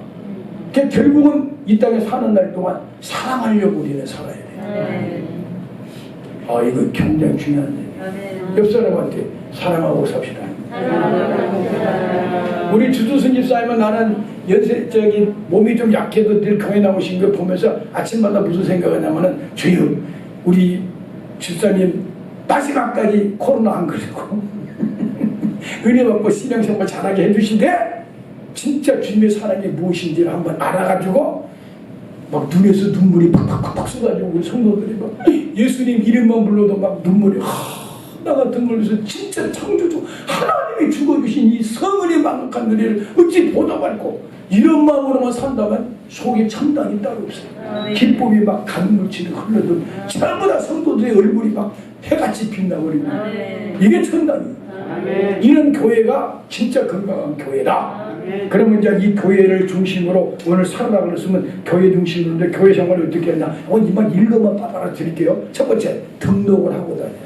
그러니까 결국은 이 땅에 사는 날 동안 사랑하려고 우리는 살아야 돼요. 이거 굉장히 중요한 얘기예요. 옆 사람한테 사랑하고 삽시다. 우리 주두순 집사님은 나는 연세적인 몸이 좀 약해도 늘 교회 나오신 거 보면서 아침마다 무슨 생각을 하냐면은 주여 우리 집사님 마지막까지 코로나 안 걸리고 은혜 받고 신앙생활 잘하게 해주신데 진짜 주님의 사랑이 무엇인지를 한번 알아가지고 막 눈에서 눈물이 팍팍팍 쏟아지고 우리 성도들이 막 예수님 이름만 불러도 막 눈물이 하나 같은 걸로서 진짜 창조주 하나님이 죽어주신 이 성은의 만극한 은혜를 어찌 보다 말고 이런 마음으로만 산다면 속에 천당이 따로 없어요. 기쁨이 막 강물처럼 흘러도 전부 다 성도들의 얼굴이 막 해같이 빛나버리고 이게 천당이에요. 이런 교회가 진짜 건강한 교회다. 그러면 이제 이 교회를 중심으로 오늘 살아라 그랬으면 교회 중심인데 교회 생활을 어떻게 하냐? 이만 읽어만 빠바라 드릴게요. 첫 번째 등록을 하고 다녀야 돼.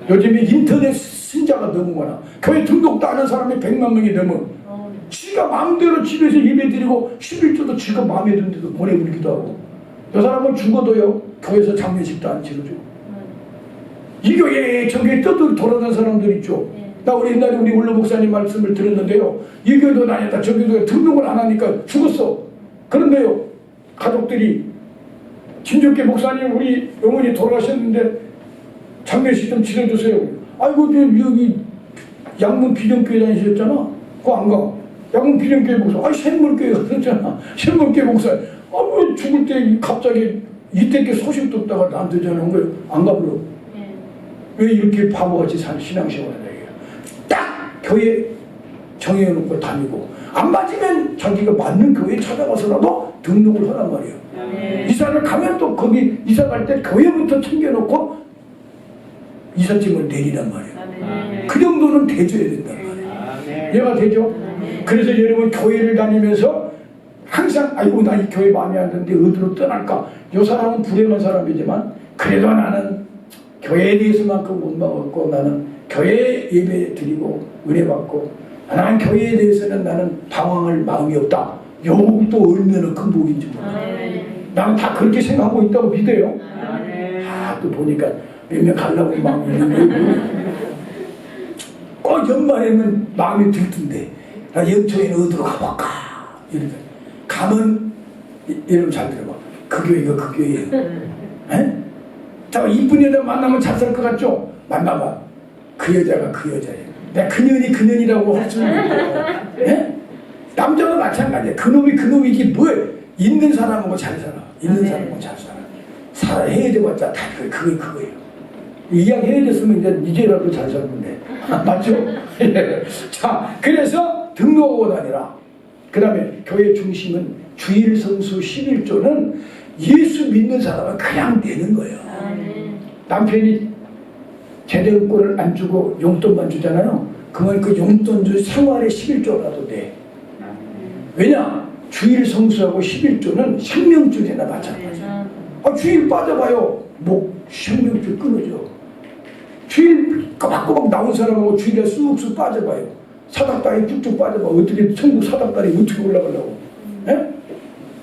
요즘에 인터넷 신자가 너무 많아. 교회 등록도 안 한 사람이 100만 명이 넘어. 지가 마음대로 집에서 예배 드리고 11조도 지가 마음에 든 데도 보내버리기도 하고. 저 사람은 죽어도요 교회에서 장례식도 안 치러주고. 이 교회에 저 교회 돌아다니는 사람들 있죠. 나 우리 옛날에 우리 원로 목사님 말씀을 들었는데요. 이 교회도 다녔다 저 교회도 등록을 안 하니까 죽었어. 그런데요 가족들이 진정계 목사님 우리 어머니 돌아가셨는데 장례식 좀 치러주세요. 아이고 여기 양문 비전교회 다니셨잖아. 그거 안 가. 양문 비전교회 목사. 샘물교회 갔었잖아. 샘물교회 목사. 왜 죽을 때 갑자기 이때께 소식도 없다가 나한테 전화한 거예요. 안 가버려. 왜 이렇게 바보같이 사는 신앙생활을 해야 돼요. 딱 교회 정해놓고 다니고 안 맞으면 자기가 맞는 교회 찾아가서라도 등록을 하란 말이에요. 이사를 가면 또 거기 이사 갈 때 교회부터 챙겨놓고 이삿짐을 내리란 말이에요. 그 정도는 대줘야 된단 말이에요. 얘가 되죠? 그래서 여러분 교회를 다니면서 항상 아이고 나 이 교회 마음에 안 드는데 어디로 떠날까? 이 사람은 불행한 사람이지만 그래도 나는 교회에 대해서만큼 못 먹었고 나는 교회 예배 드리고 은혜 받고 나는 교회에 대해서는 나는 방황할 마음이 없다. 요것도 얼마나 큰 복인지 몰라. 나는 다 그렇게 생각하고 있다고 믿어요. 또 보니까 몇몇 가려고 마음이 있는데 꼭 연말에는 마음이 들던데 나 연초에는 어디로 가볼까 이러니까 가면 여러분 잘 들어봐. 그 교회가 그 교회예요. 자, 이쁜 여자 만나면 잘 살 것 같죠? 만나봐. 그 여자가 그 여자예요. 내가 그년이 그년이라고 할 수는 없고 남자도 마찬가지야. 그놈이 이게 뭐예요? 있는 사람하고 잘 살아. 있는 사람하고 잘 살아. 살아 헤어져봤자 다 그거예요. 이왕 헤어졌으면 이제라도 잘 살건데 맞죠? 자, 그래서 등록하고 다니라. 그 다음에 교회 중심은 주일 성수 11조는 예수 믿는 사람은 그냥 내는 거예요. 남편이 제대로꼴을 안 주고 용돈만 주잖아요. 그러면 그 용돈 주 생활의 11조라도 돼. 왜냐? 주일 성수하고 11조는 생명줄이나 마찬가지야. 주일 빠져봐요. 생명줄 끊어져. 주일 꼬박꼬박 나온 사람하고 주일에 쑥쑥 빠져봐요. 사닥다리 쭉쭉 빠져봐. 어떻게 천국 사닥다리 어떻게 올라가려고.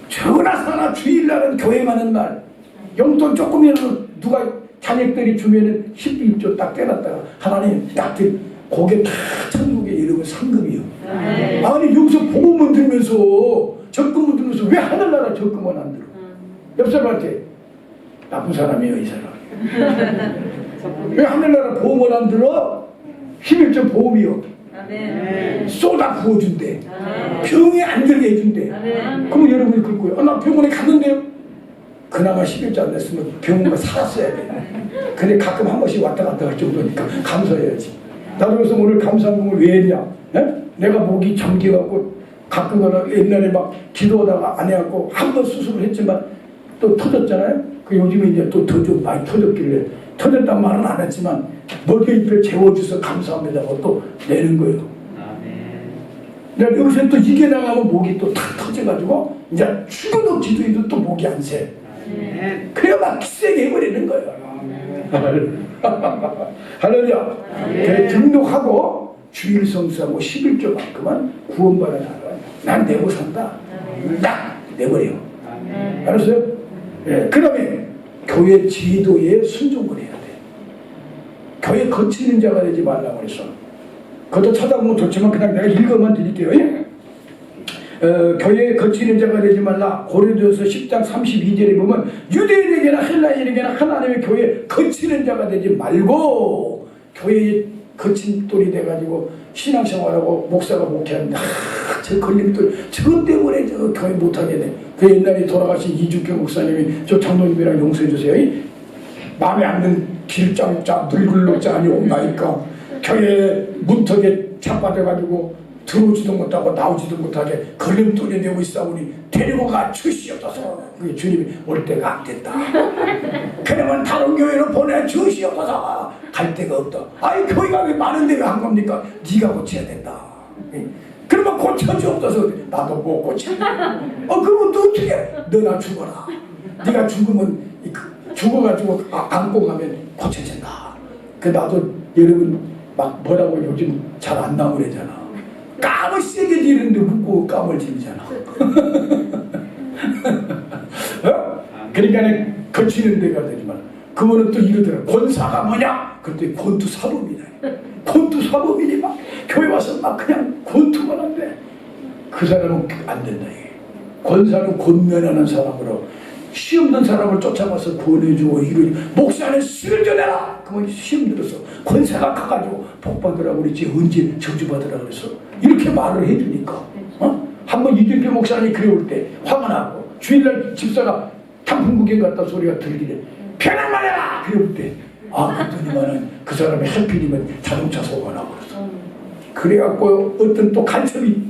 저거나 사나 주일날은 교회 가는 날 용돈 조금이라도 누가 자녀들이 주면은 11조 딱 떼놨다가 하나님 딱 고개 다 천국에 이러면 상급이요. 아니 여기서 복음을 들면서 적금을 들면서 왜 하늘나라 적금은 안 들어? 옆 사람한테 나쁜 사람이에요 이 사람. 왜 하늘나라 보험을 안 들어? 11조 보험이요. 쏟아 부어준대. 병에 안 들게 해준대. 그러면 여러분이 그럴 거예요. 나 병원에 갔는데요. 그나마 11조 안 냈으면 병원에 살았어야 돼. 근데 가끔 한 번씩 왔다 갔다 할 정도니까 감사해야지. 나도 그래서 오늘 감사금을 왜 했냐? 내가 목이 잠겨갖고 가끔 가다 옛날에 막 기도하다가 안 해갖고 한 번 수술을 했지만 또 터졌잖아요. 그 요즘에 이제 또 더 좀 많이 터졌길래 터졌단 말은 안 했지만 머리잎을 재워줘서 감사합니다 하고 또 내는 거예요. 내가 여기서 또 이게 나가면 목이 또 탁 터져가지고 이제 죽어도 기도해도 또 목이 안 새. 그래야 막 세게 해버리는 거예요. 할렐루야. 그래 등록하고 주일 성수하고 11조만큼은 구원받은 사람은 난 내고 산다. 딱 내버려. 알았어요? 그 다음에 교회 지도에 순종을 해야 돼. 교회 거치는 자가 되지 말라고 그랬어. 그것도 찾아보면 좋지만 그냥 내가 읽어만 드릴게요. 교회에 거치는 자가 되지 말라. 고린도서 10장 32절에 보면 유대인에게나 헬라인에게나 하나님의 교회에 거치는 자가 되지 말고 교회에 거친 돌이 돼가지고 신앙생활하고 목사가 목회합니다. 저 걸림돌 저것 때문에 저 교회 못하게 돼. 그 옛날에 돌아가신 이주교 목사님이 저 장로님이랑 용서해 주세요. 마음에 안 드는 길장자 늙을록자 아니 온다니까 교회 문턱에 자빠져가지고 들어오지도 못하고 나오지도 못하게 걸림돌이 되고 있사오니 데리고 가 주시옵소서. 그게 주님이 올 때가 안 됐다. 그러면 다른 교회로 보내 주시옵소서. 갈 데가 없다. 아니 교회가 왜 많은데 왜 한 겁니까? 네가 고쳐야 된다. 그러면 고쳐주옵소서. 나도 못 고쳐. 그러면 또 어떻게 너나 죽어라. 네가 죽으면 죽어가지고 안고 가면 고쳐진다. 나도 여러분 막 뭐라고 요즘 잘 안 나오래잖아. 깜을 세게 지르는데 묻고 깜을 지르잖아. 그러니까 거치는 데가 되지만 그거는 또 이러더라. 권사가 뭐냐? 그때 권투 사범이다. 권투 사범이니 막 교회 와서 막 그냥 권투만 한대. 그 사람은 안 된다. 권사는 권면하는 사람으로 시험 든 사람을 쫓아가서 권해주고 이러니 목사는 시를 전해라. 그러면 시험 들어서 권사가 가가지고 복 받으라고 그랬지 언제 저주 받으라고 그랬어. 이렇게 말을 해주니까 한번 이준표 목사님이 그래 올 때 화가 나고 주일날 집사가 tan풍구경 갔다 소리가 들리길래 편안만 해라. 그래 올 때 그랬더니만은 그 사람이 하필이면 자동차 소관하고 그랬어. 그래갖고 어떤 또 간첩이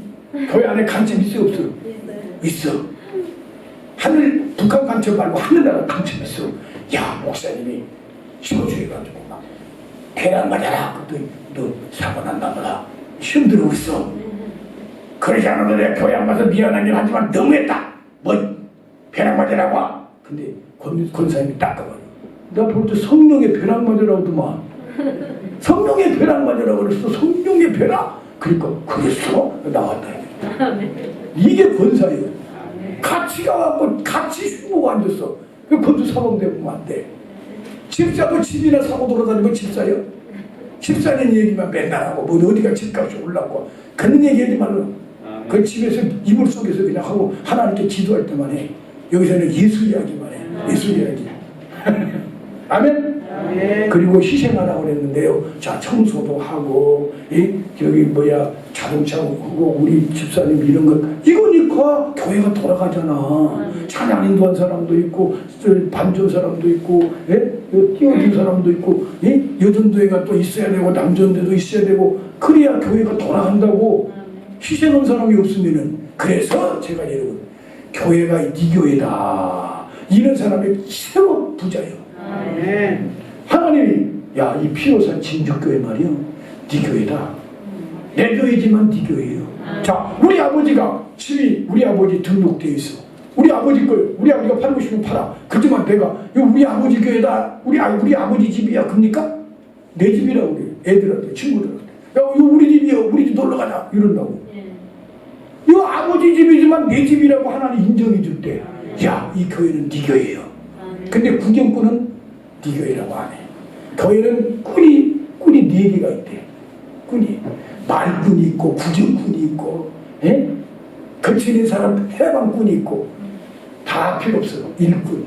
교회 안에 간첩 있어 없어? 있어. 북한 간첩 말고 하늘나라 간첩 있어. 야 목사님이 시고주해가지고 막 배랑 맞아라. 그랬더니 너 사고 난다더라. 시험 들어오고 있어. 그러지 않아도 내가 교회 안 가서 미안한 일 하지만 너무했다. 배랑 맞으라고. 근데 권사님이 닦아버려. 나 볼 때 성령의 벼락 맞으라고더만. 성령의 벼락 맞으라고 그랬어. 성령의 벼락. 그러니까 그랬어? 나왔다. 이게 권사예요. 같이 가고 같이 흉보고 앉았어. 그것도 사범되면 안 돼. 집사도 집이나 사고 돌아다니면 집사요? 집사는 얘기만 맨날 하고 뭐 어디가 집값이 올랐고 그런 얘기하지 말라. 그 집에서 이불 속에서 그냥 하고 하나님께 기도할 때만 해. 여기서는 예수 이야기만 해. 예수 이야기. 아멘? 아멘. 그리고 희생하라고 그랬는데요. 자, 청소도 하고, 저기 자동차 하고 우리 집사님 이런 거 이거니까 교회가 돌아가잖아. 찬양 인도한 사람도 있고, 반전 사람도 있고, 띄워준 사람도 있고, 여전도회가 또 있어야 되고, 남전대도 있어야 되고, 그래야 교회가 돌아간다고. 희생한 사람이 없으면은. 그래서 제가 여러분, 교회가 네 교회다. 이런 사람이 최고 부자예요. 하나님이 야, 이 피로산 진주교회 말이요, 네 교회다. 내 교회지만 네 교회예요. 자, 우리 아버지가 집이 우리 아버지 등록되어 있어. 우리 아버지 거예요. 우리 아버지가 팔고 싶으면 팔아. 그렇지만 내가 이거 우리 아버지 교회다. 우리 아버지 집이야. 그럽니까? 내 집이라고 그래요. 애들한테, 친구들한테. 야, 이거 우리 집이야. 우리 집 놀러 가자. 이런다고. 이거 아버지 집이지만 내 집이라고 하나님 인정해 줄 때, 야, 이 교회는 네 교회예요. 근데 구경꾼은 네 교회라고 안 해. 교회는 꾼이 4개가 있대. 꾼이. 말꾼이 있고, 구경꾼이 있고, 거치는 사람 해방꾼이 있고, 다 필요 없어. 일꾼.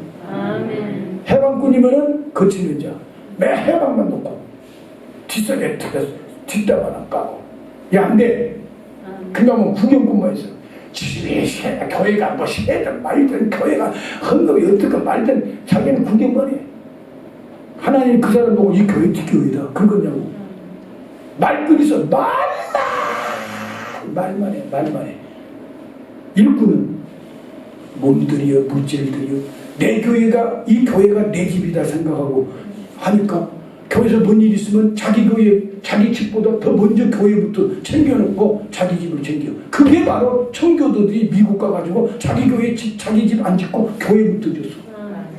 해방꾼이면은 거치는 자. 매 해방만 놓고, 뒷선에 뒷담화나 까고. 야, 안 돼. 그러면 구경꾼만 있어. 집에 교회가 뭐 세든 말든 교회가 헌금이 어떻게 말든 자기는 구경만 해. 하나님 그 사람 보고 이 교회 네 교회다. 그거냐고. 말뿐 있어. 말만 해. 일꾼은 몸들이여 물질들이여 내 교회가 이 교회가 내 집이다 생각하고 하니까 교회에서 뭔 일 있으면 자기 교회 자기 집보다 더 먼저 교회부터 챙겨놓고 자기 집을 챙겨. 그게 바로 청교도들이 미국 가가지고 자기 교회 자기 집 안 짓고 교회부터 줬어.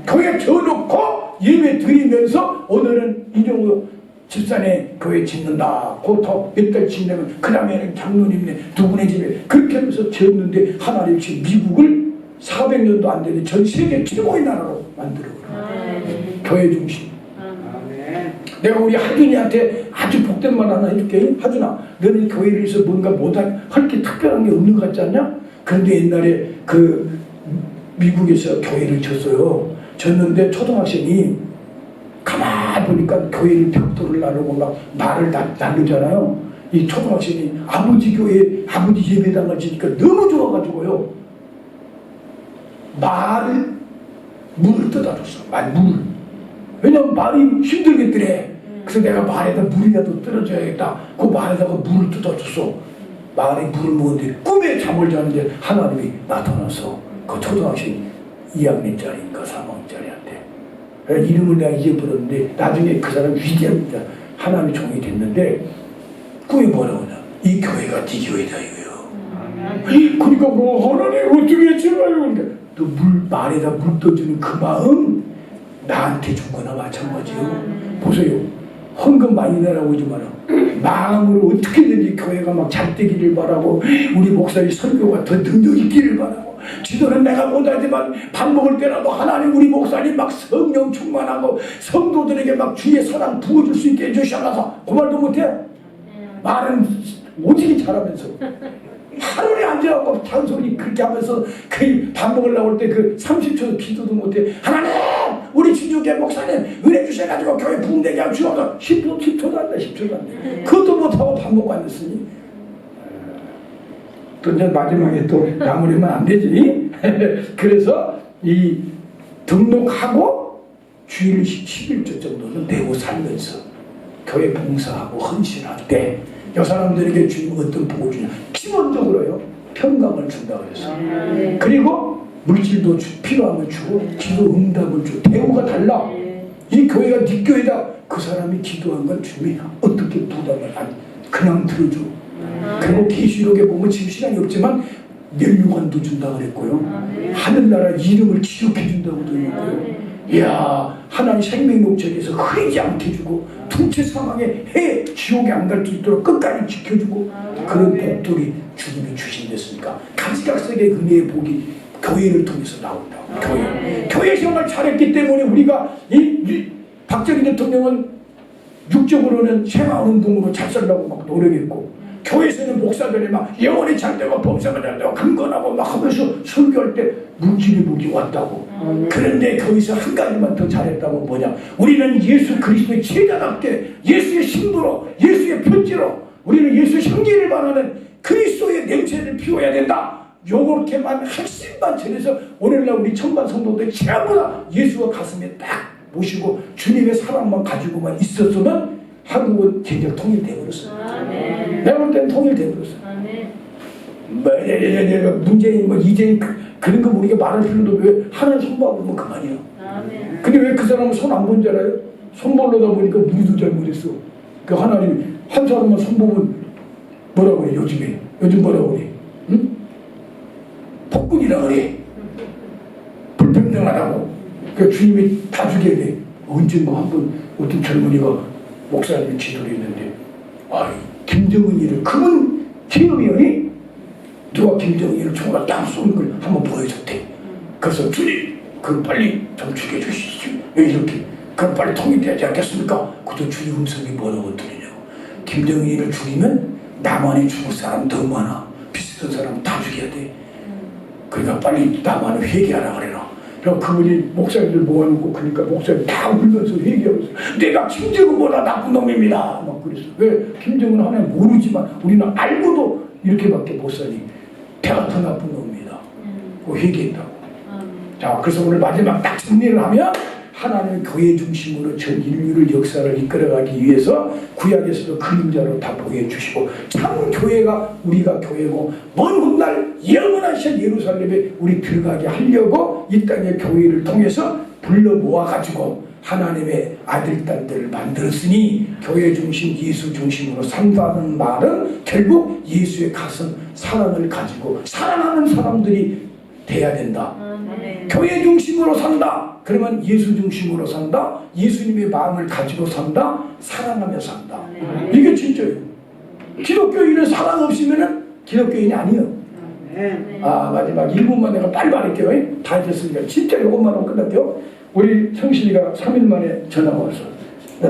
교회 져놓고 예배 드리면서 오늘은 이 정도 집사네 교회 짓는다. 고토 몇 달 지내면 그 다음에는 장로님네 두 분의 집에 그렇게 하면서 지었는데 하나님 지금 미국을 400년도 안 되는 전 세계 최고의 나라로 만들어버려. 교회 중심. 내가 우리 하준이한테 아주 복된 말 하나 해줄게. 하준아, 너는 교회에서 뭔가 할 게 특별한 게 없는 것 같지 않냐? 그런데 옛날에 그 미국에서 교회를 쳤어요. 쳤는데 초등학생이 가만히 보니까 교회를 벽돌을 나르고 막 말을 나누잖아요. 이 초등학생이 아버지 교회 아버지 예배당을 지니까 너무 좋아가지고요. 물을 떠다줬어. 물. 왜냐면 말이 힘들겠더래. 그래서 내가 말에다 물이라도 떨어져야겠다. 그 말에다가 물을 뜯어줬어. 말에 물을 먹었는데 꿈에 잠을 자는데 하나님이 나타나서 그 초등학생 2학년짜리인가 3학년짜리한테 이름을 내가 잊어버렸는데 나중에 그 사람 위대합니다. 하나님의 종이 됐는데 꿈에 뭐라고 하냐. 이 교회가 네 교회다 이거요. 그러니까 뭐 하나님 어떻게 제발요. 그러니까 또 말에다 물 떠주는 그 마음 나한테 준 거나 마찬가지요. 보세요. 헌금 많이 내라고 하지 마라. 마음으로 어떻게든지 교회가 막 잘 되기를 바라고 우리 목사의 설교가 더 능력 있기를 바라고 지도는 내가 못하지만 밥 먹을 때라도 하나님 우리 목사님 막 성령 충만하고 성도들에게 막 주의 사랑 부어줄 수 있게 해주셔서 그 말도 못해. 말은 오지게 잘하면서 하루에 앉아갖고 잔소리 그렇게 하면서 그 밥 먹으려고 할 때 그 30초 기도도 못해. 하나님 우리 진주교회 목사님 은혜 주셔가지고 교회 부흥되게 하고 주셔서 10초도 안 돼. 10초도 안 돼. 그것도 못하고 밥 먹고 앉았으니 또 이제 마지막에 또 나무리면 안 되지. 그래서 이 등록하고 주일 11조 정도는 내고 살면서 교회 봉사하고 헌신할 때 이 사람들에게 주님 어떤 복을 주냐. 기본적으로요. 평강을 준다고 그랬어요. 그리고 물질도 필요하면 주고 기도 응답을 주고 대우가 달라. 이 교회가 네 교회다. 그 사람이 기도한 건 주님이 어떻게 부담을 안 그냥 들어줘. 그리고 계시록에 보면 지금 시간이 없지만 멸류관도 준다고 그랬고요. 하늘나라 이름을 기록해 준다고 되어 있고요. 이야, 하나님 생명 목적에서 흐리지 않게 해주고 통치 사망에 해 지옥에 안 갈 수 있도록 끝까지 지켜주고 그런 복들이 주님이 주신댔습니까? 가지각색의 은혜의 복이 교회를 통해서 나온다. 교회 생활 잘했기 때문에 우리가 박정희 대통령은 육적으로는 생활운동으로 잘 살려고 막 노력했고, 교회에서는 목사들이 막 영원히 잘되고 범사가 잘되고 강건하고 막 하면서 설교할 때 물질의 복이 왔다고. 그런데 거기서 한 가지만 더 잘했다고 뭐냐, 우리는 예수 그리스도의 제자답게 예수의 신부로 예수의 편지로 우리는 예수의 형제를 말하는 그리스도의 냄새를 피워야 된다. 요렇게만 핵심만 전해서 오늘날 우리 천만 성도들 전부 다 예수가 가슴에 딱 모시고 주님의 사랑만 가지고만 있었으면 한국은 제적 통일되어버렸어요. 내가 볼 때는 통일되어버렸어요. 문재인 이재인 그런 거 우리가 말할 필요도, 왜 하나님 손봐보면 그만이야. 근데 왜 그 사람은 손 안 본 줄 알아요? 손 보려다 보니까 우리도 잘못했어. 그 하나님 한 사람만 손 보면 뭐라고 그래? 요즘 뭐라고 그래? 응? 폭군이라 그래. 불평등하다고. 그 주님이 다 죽여야 돼. 언젠가 한번 어떤 젊은이가 목사님이 지도를 했는데, 김정은이를, 그건 기업이니? 누가 김정은이를 총알 딱 쏘는 걸 한번 보여줬대. 그래서 주님, 그럼 빨리 좀 죽여주시죠. 왜 이렇게? 그럼 빨리 통일되지 않겠습니까? 그저 주님 음성이 뭐라고 들리냐고. 김정은이를 죽이면 남한에 죽을 사람 더 많아. 비슷한 사람 다 죽여야 돼. 그러니까 빨리 남한을 회개하라 그래라. 그럼 그분이 목사님들 모아놓고, 그러니까 목사님 다 울면서 회개하고 있어요. 내가 김정은보다 나쁜 놈입니다. 막 그랬어. 왜? 김정은 하나님 모르지만 우리는 알고도 이렇게밖에 못 사니. 내가 더 나쁜 놈입니다. 그 회개했다고. 자, 그래서 오늘 마지막 딱 정리를 하면, 하나님은 교회 중심으로 전 인류를 역사를 이끌어가기 위해서 구약에서도 그림자로 다 보여주시고, 참 교회가 우리가 교회고 먼 훗날 영원하신 예루살렘에 우리 들어가게 하려고 이 땅의 교회를 통해서 불러 모아가지고 하나님의 아들 딸들을 만들었으니, 교회 중심 예수 중심으로 산다는 말은 결국 예수의 가슴 사랑을 가지고 사랑하는 사람들이 돼야 된다. 교회 중심으로 산다. 그러면 예수 중심으로 산다. 예수님의 마음을 가지고 산다. 사랑하며 산다. 이게 진짜예요. 기독교인은 사랑 없으면 기독교인이 아니에요. 마지막 1분만 내가 빨리 말할게요. 다 됐으니까 진짜 이것만 하고 끝날게요. 우리 성실이가 3일 만에 전화가 왔어.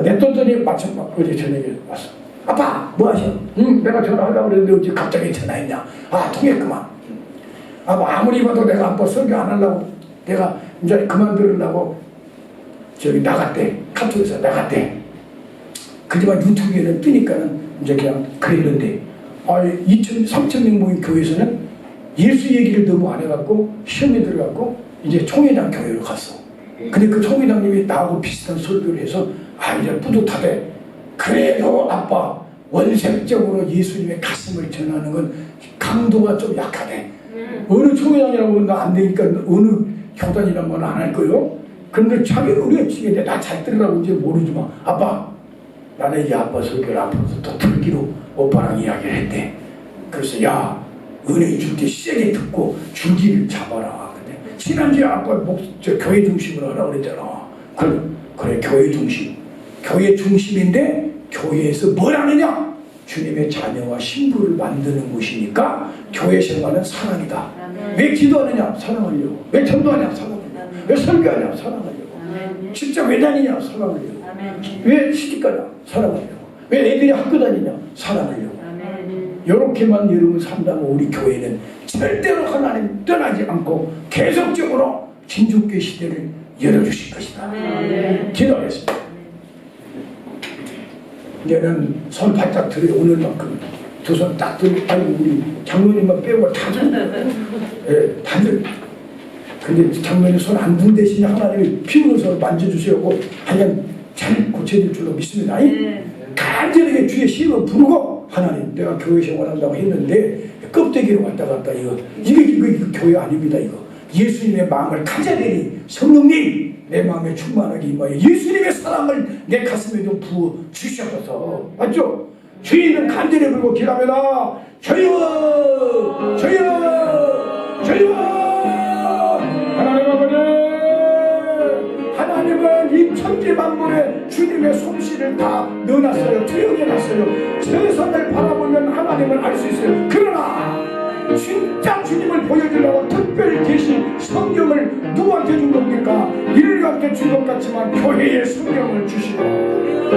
냈더니 마침 어제 저녁에 왔어. 아빠 뭐 하셔? 내가 전화하려고 그랬는데 어제 갑자기 전화했냐. 통했구만. 아무리 봐도 내가 아빠 설교 안 하려고, 내가 이제 그만두려고 저기 나갔대. 카톡에서 나갔대. 그지만 유튜브에는 뜨니까는 이제 그냥 그랬는데, 3,000명 모인 교회에서는 예수 얘기를 너무 안 해갖고 시험에 들어갔고 이제 총회장 교회로 갔어. 근데 그 총회장님이 나하고 비슷한 설교를 해서 이제 뿌듯하대. 그래도 아빠 원색적으로 예수님의 가슴을 전하는 건 강도가 좀 약하대. 어느 총회장이라고 하면 나 안 되니까 어느 교단이란 말은 안 할 거예요. 그런데 자기는 우리가 지금 나 잘 들으라고 이제 모르지만, 아빠 나는 이 아빠 설교를 앞으로서 또 들기로 오빠랑 이야기를 했대. 그래서 야, 은혜 줄 때 세게 듣고 줄기를 잡아라. 근데 지난주에 아빠 교회 중심으로 하라고 그랬잖아. 그래 교회 중심. 교회 중심인데 교회에서 뭘 하느냐? 주님의 자녀와 신부를 만드는 곳이니까 교회 생활은 사랑이다. 왜 기도하느냐? 사랑하려고. 왜 전도하냐? 사랑하려고. 왜 설교하냐? 사랑하려고. 진짜 왜 다니냐? 사랑하려고. 왜 시집가냐? 사랑하려고. 왜 애들이 학교 다니냐? 사랑하려고. 이렇게만 여러분 산다면 우리 교회는 절대로 하나님 떠나지 않고 계속적으로 진주교 시대를 열어주실 것이다. 기도하겠습니다. 이제는 손 바짝 들어. 오늘만큼 두 손 딱 들고, 우리 장로님만 빼고 다 들. 다 들. 근데 장로님 손 안 든 대신에 하나님이 피우는 손을 만져주시고 하여간 잘 고쳐질 줄로 믿습니다. 간절하게 주의 시험을 부르고, 하나님 내가 교회 생활한다고 했는데 껍데기로 왔다 갔다 이거 교회 아닙니다. 이거 예수님의 마음을 가져야 되니 성령님 내 마음에 충만하게 임하여 예수님의 사랑을 내 가슴에 좀 부어 주셔서, 맞죠? 주인은 간절히 부르고 기도합니다. 저여 저여 저여. 하나님 아버지, 천지 만물에 주님의 솜씨를 다 넣어놨어요. 투영해놨어요. 세상을 바라보면 하나님을 알 수 있어요. 그러나 진짜 주님을 보여주려고 특별 계시 성경을 누구한테 준 겁니까? 인류한테 준 것 같지만 교회에 성경을 주시고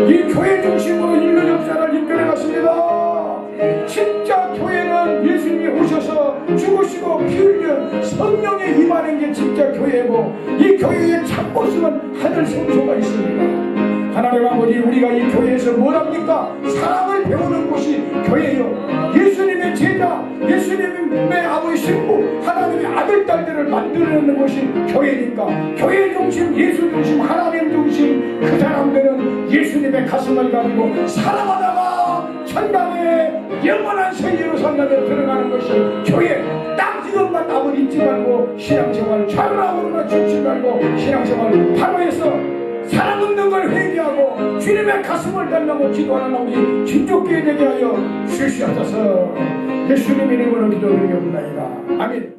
이 교회 중심으로 인류 역사를 이끌어갔습니다. 진짜 교회는 예수님이 오셔서 죽으시고 피 흘려 성령에 임하는 게 진짜 교회고, 이 교회의 참모습은 하늘 성소가 있습니다. 하나님 아버지, 우리가 이 교회에서 뭘 합니까? 사랑을 배우는 곳이 교회요. 예수님의 제자, 예수님의 아버지 신부, 하나님의 아들 딸들을 만들어내는 곳이 교회니까, 교회 중심, 예수 중심, 하나님 중심, 그 사람들은 예수님의 가슴을 가지고 사랑하다가 천당에 영원한 세계로 산다며 들어가는 것이 교회. 딱 이것만 아무 잊지 말고 신앙생활 좌우나 춤추지 말고 신앙생활 바로 해서 사랑 없는 걸 회개하고 주님의 가슴을 달라고 기도하는 우리 진족교회 되게 하여 주시옵소서. 예수님 이름으로 기도드리옵나이다. 아멘.